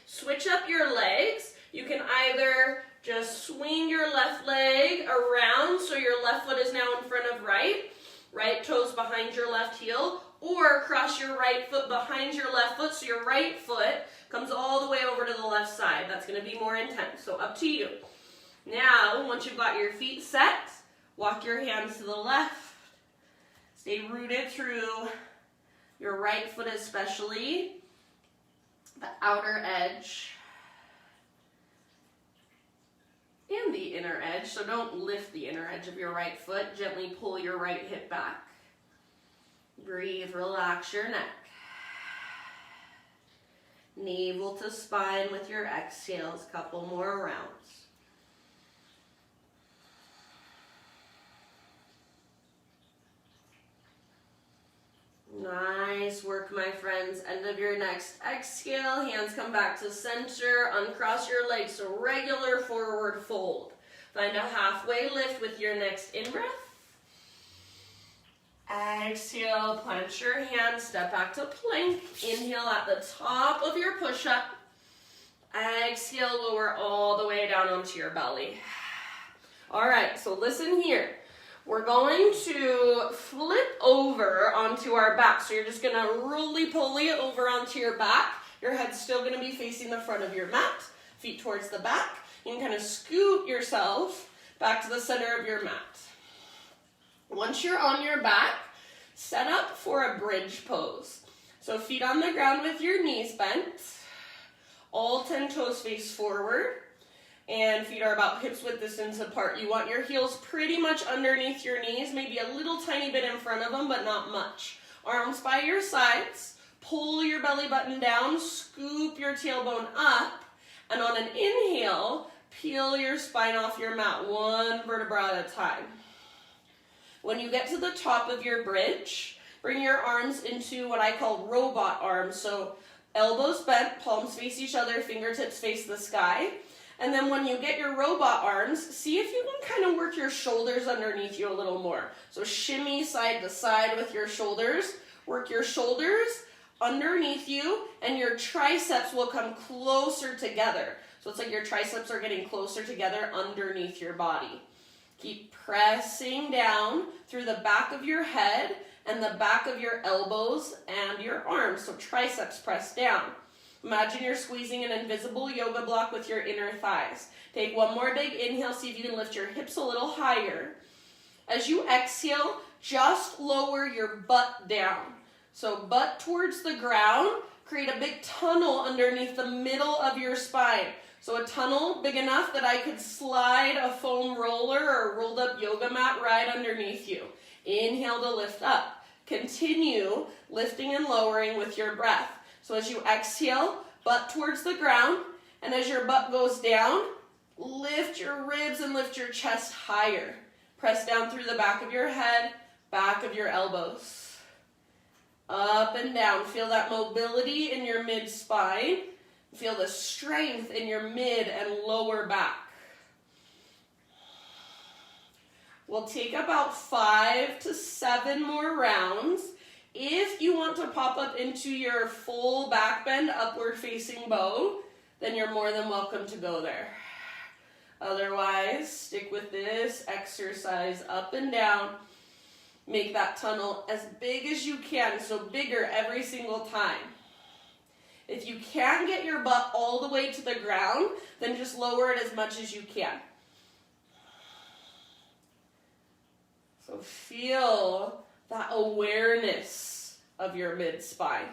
switch up your legs. You can either just swing your left leg around so your left foot is now in front of right. Right toes behind your left heel. Or cross your right foot behind your left foot so your right foot comes all the way over to the left side. That's going to be more intense. So up to you. Now, once you've got your feet set, walk your hands to the left. Stay rooted through your right foot especially, the outer edge and the inner edge. So don't lift the inner edge of your right foot. Gently pull your right hip back. Breathe, relax your neck. Navel to spine with your exhales. Couple more rounds. Nice work, my friends. End of your next exhale. Hands come back to center. Uncross your legs. So regular forward fold. Find a halfway lift with your next in-breath. Exhale, plant your hands, step back to plank. Inhale at the top of your push-up. Exhale, lower all the way down onto your belly. All right, so listen here. We're going to flip over onto our back. So you're just gonna roly-poly over onto your back. Your head's still gonna be facing the front of your mat, feet towards the back. You can kind of scoot yourself back to the center of your mat. Once you're on your back, set up for a bridge pose. So feet on the ground with your knees bent. All 10 toes face forward. And feet are about hips width distance apart. You want your heels pretty much underneath your knees, maybe a little tiny bit in front of them, but not much. Arms by your sides. Pull your belly button down. Scoop your tailbone up. And on an inhale, peel your spine off your mat, one vertebra at a time. When you get to the top of your bridge, bring your arms into what I call robot arms. So elbows bent, palms face each other, fingertips face the sky. And then when you get your robot arms, see if you can kind of work your shoulders underneath you a little more. So shimmy side to side with your shoulders. Work your shoulders underneath you, and your triceps will come closer together. So it's like your triceps are getting closer together underneath your body. Keep pressing down through the back of your head and the back of your elbows and your arms. So triceps press down. Imagine you're squeezing an invisible yoga block with your inner thighs. Take one more big inhale. See if you can lift your hips a little higher. As you exhale, just lower your butt down. So butt towards the ground. Create a big tunnel underneath the middle of your spine. So a tunnel big enough that I could slide a foam roller or a rolled up yoga mat right underneath you. Inhale to lift up. Continue lifting and lowering with your breath. So as you exhale, butt towards the ground, and as your butt goes down, lift your ribs and lift your chest higher. Press down through the back of your head, back of your elbows. Up and down. Feel that mobility in your mid-spine. Feel the strength in your mid and lower back. We'll take about 5 to 7 more rounds. If you want to pop up into your full back bend, upward facing bow, then you're more than welcome to go there. Otherwise, stick with this exercise up and down. Make that tunnel as big as you can, so bigger every single time. If you can't get your butt all the way to the ground, then just lower it as much as you can. So feel that awareness of your mid-spine.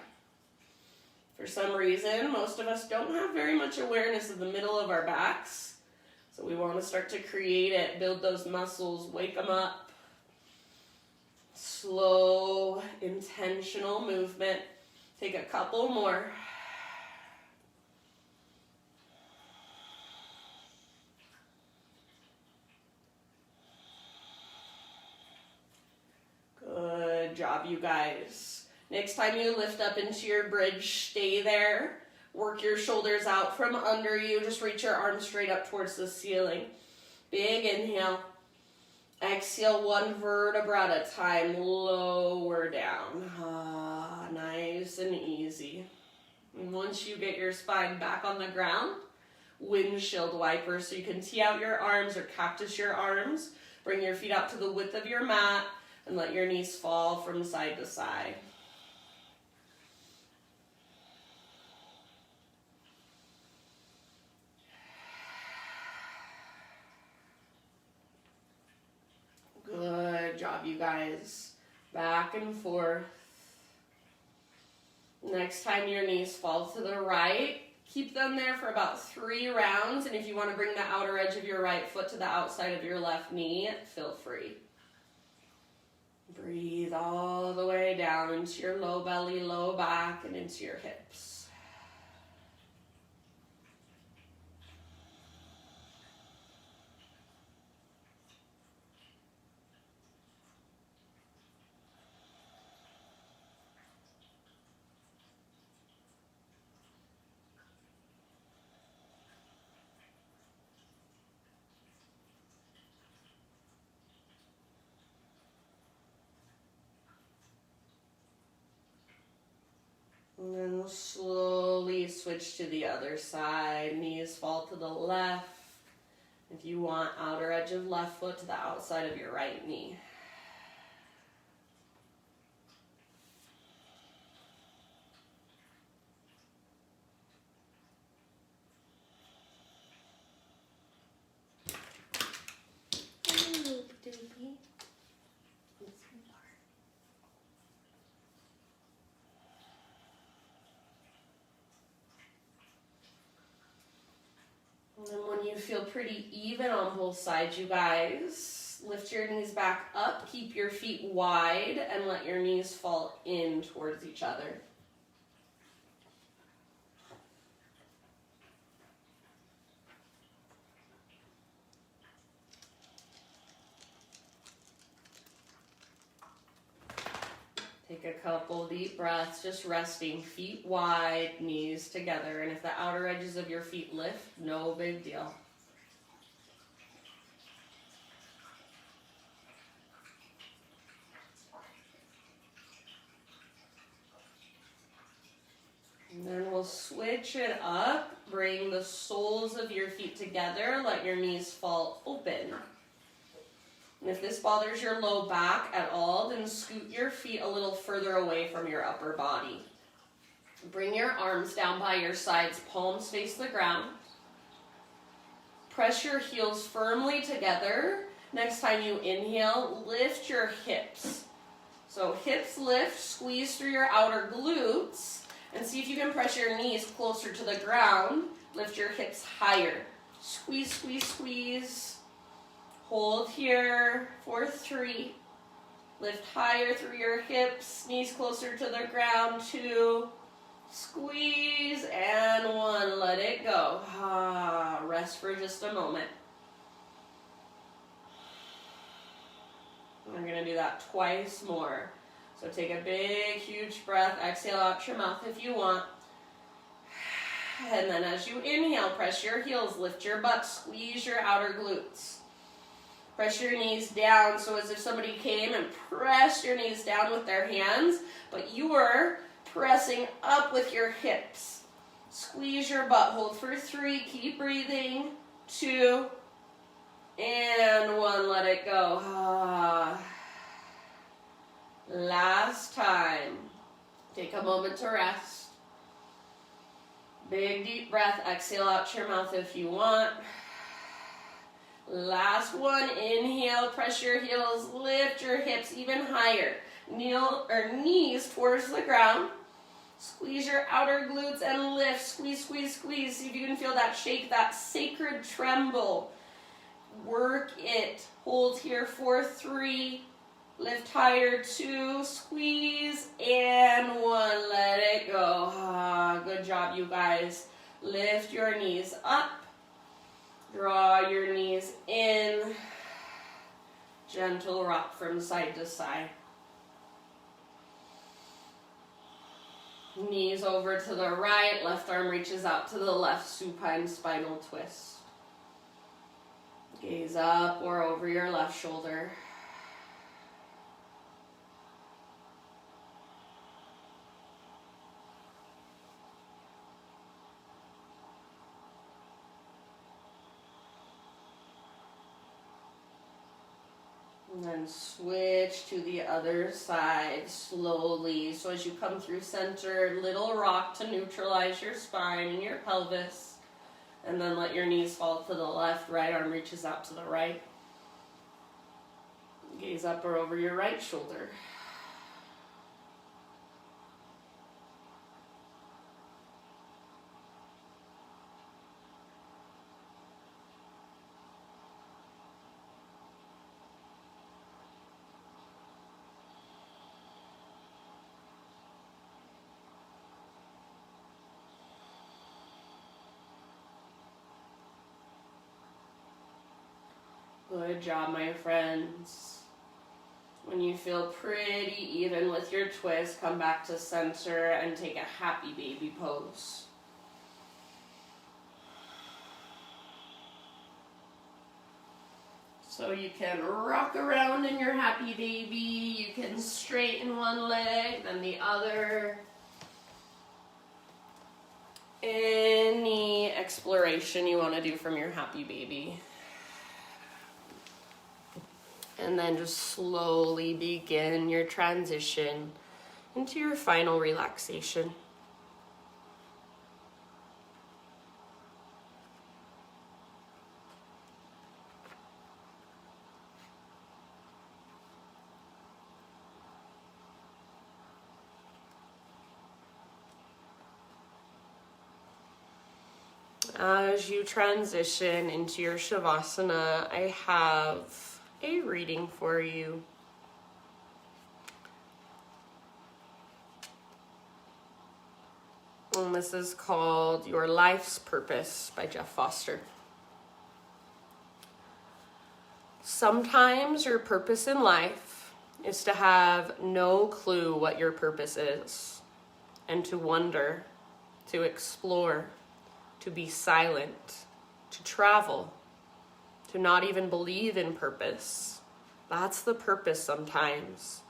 For some reason, most of us don't have very much awareness of the middle of our backs. So we want to start to create it, build those muscles, wake them up. Slow, intentional movement. Take a couple more. Good job, you guys. Next time you lift up into your bridge, stay there. Work your shoulders out from under you. Just reach your arms straight up towards the ceiling. Big inhale. Exhale, one vertebra at a time. Lower down. Nice and easy. And once you get your spine back on the ground, windshield wiper. So you can tee out your arms or cactus your arms. Bring your feet out to the width of your mat. And let your knees fall from side to side. Good job, you guys. Back and forth. Next time your knees fall to the right, keep them there for about 3 rounds. And if you want to bring the outer edge of your right foot to the outside of your left knee, feel free. Breathe all the way down into your low belly, low back, and into your hips. And then we'll slowly switch to the other side. Knees fall to the left. If you want, outer edge of left foot to the outside of your right knee. And then when you feel pretty even on both sides, you guys, lift your knees back up, keep your feet wide, and let your knees fall in towards each other. Take a couple deep breaths, just resting, feet wide, knees together. And if the outer edges of your feet lift, no big deal. And then we'll switch it up. Bring the soles of your feet together. Let your knees fall open. And if this bothers your low back at all, then scoot your feet a little further away from your upper body. Bring your arms down by your sides, palms face the ground. Press your heels firmly together. Next time you inhale, lift your hips. So hips lift, squeeze through your outer glutes, and see if you can press your knees closer to the ground. Lift your hips higher. Squeeze, squeeze, squeeze. Hold here for 3. Lift higher through your hips, knees closer to the ground. 2. Squeeze, and 1. Let it go. Rest for just a moment. We're going to do that twice more. So take a big, huge breath. Exhale out your mouth if you want. And then as you inhale, press your heels, lift your butt, squeeze your outer glutes. Press your knees down, so as if somebody came and pressed your knees down with their hands, but you were pressing up with your hips. Squeeze your butt, hold for 3, keep breathing. 2, and 1, let it go. Last time. Take a moment to rest. Big deep breath, exhale out your mouth if you want. Last one, inhale, press your heels, lift your hips even higher. Knees towards the ground. Squeeze your outer glutes and lift. Squeeze, squeeze, squeeze. See if you can feel that shake, that sacred tremble. Work it. Hold here for 3. Lift higher, 2. Squeeze, and 1. Let it go. Good job, you guys. Lift your knees up. Draw your knees in. Gentle rock from side to side. Knees over to the right. Left arm reaches out to the left. Supine spinal twist. Gaze up or over your left shoulder. And then switch to the other side slowly. So as you come through center, little rock to neutralize your spine and your pelvis. And then let your knees fall to the left. Right arm reaches out to the right. Gaze up or over your right shoulder. Good job, my friends. When you feel pretty even with your twist, come back to center and take a happy baby pose. So you can rock around in your happy baby. You can straighten one leg, then the other. any exploration you want to do from your happy baby. And then just slowly begin your transition into your final relaxation. As you transition into your Shavasana, I have a reading for you. And this is called Your Life's Purpose by Jeff Foster. Sometimes your purpose in life is to have no clue what your purpose is, and to wonder, to explore, to be silent, to travel, to not even believe in purpose. That's the purpose sometimes,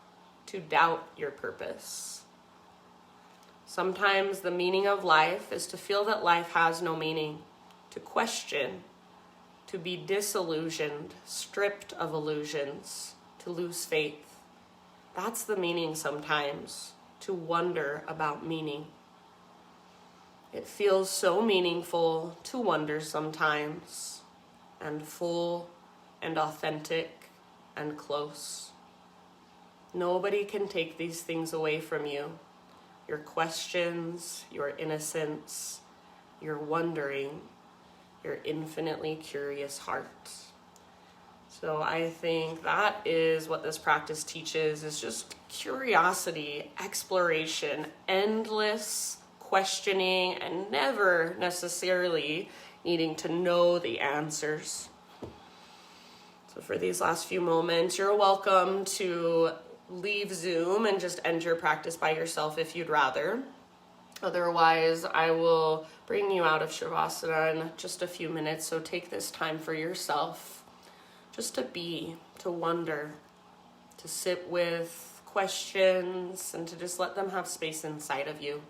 to doubt your purpose. Sometimes the meaning of life is to feel that life has no meaning, to question, to be disillusioned, stripped of illusions, to lose faith. That's the meaning sometimes, to wonder about meaning. It feels so meaningful to wonder sometimes, and full and authentic and close. Nobody can take these things away from you. Your questions, your innocence, your wondering, your infinitely curious heart. So I think that is what this practice teaches, is just curiosity, exploration, endless questioning, and never necessarily needing to know the answers. So for these last few moments, you're welcome to leave Zoom and just end your practice by yourself if you'd rather. Otherwise, I will bring you out of Shavasana in just a few minutes. So take this time for yourself, just to be, to wonder, to sit with questions, and to just let them have space inside of you.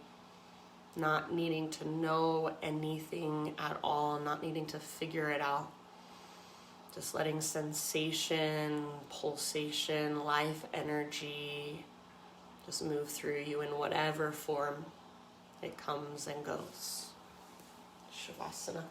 Not needing to know anything at all, not needing to figure it out. Just letting sensation, pulsation, life energy just move through you in whatever form it comes and goes. Shavasana.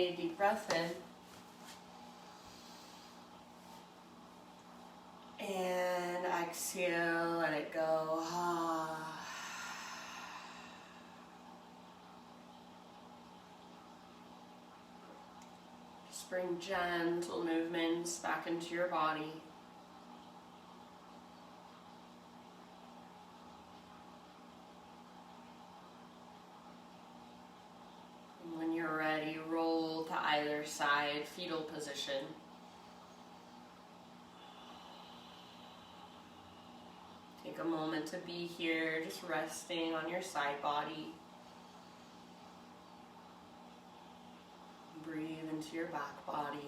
big deep breath in. And exhale, let it go. Just bring gentle movements back into your body. And when you're ready, roll to either side, fetal position. Take a moment to be here, just resting on your side body. Breathe into your back body.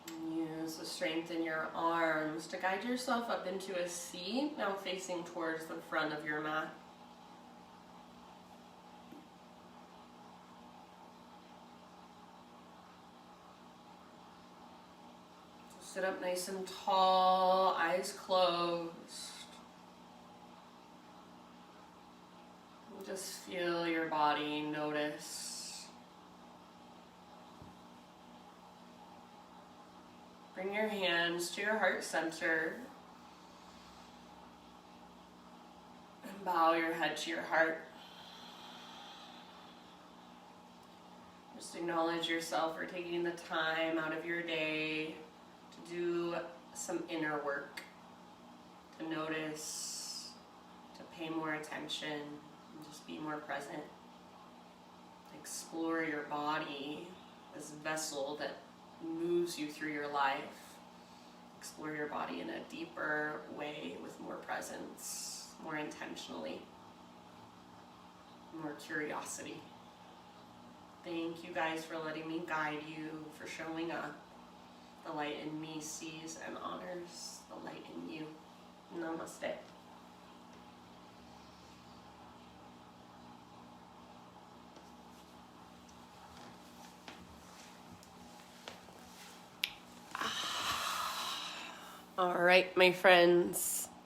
And use the strength in your arms to guide yourself up into a C, now facing towards the front of your mat. Sit up nice and tall, eyes closed. And just feel your body, notice. Bring your hands to your heart center. And bow your head to your heart. Just acknowledge yourself for taking the time out of your day to do some inner work, to notice, to pay more attention, and just be more present. Explore your body, this vessel that moves you through your life. Explore your body in a deeper way with more presence, more intentionally, more curiosity. Thank you guys for letting me guide you, for showing up. The light in me sees and honors the light in you. Namaste. All right, my friends.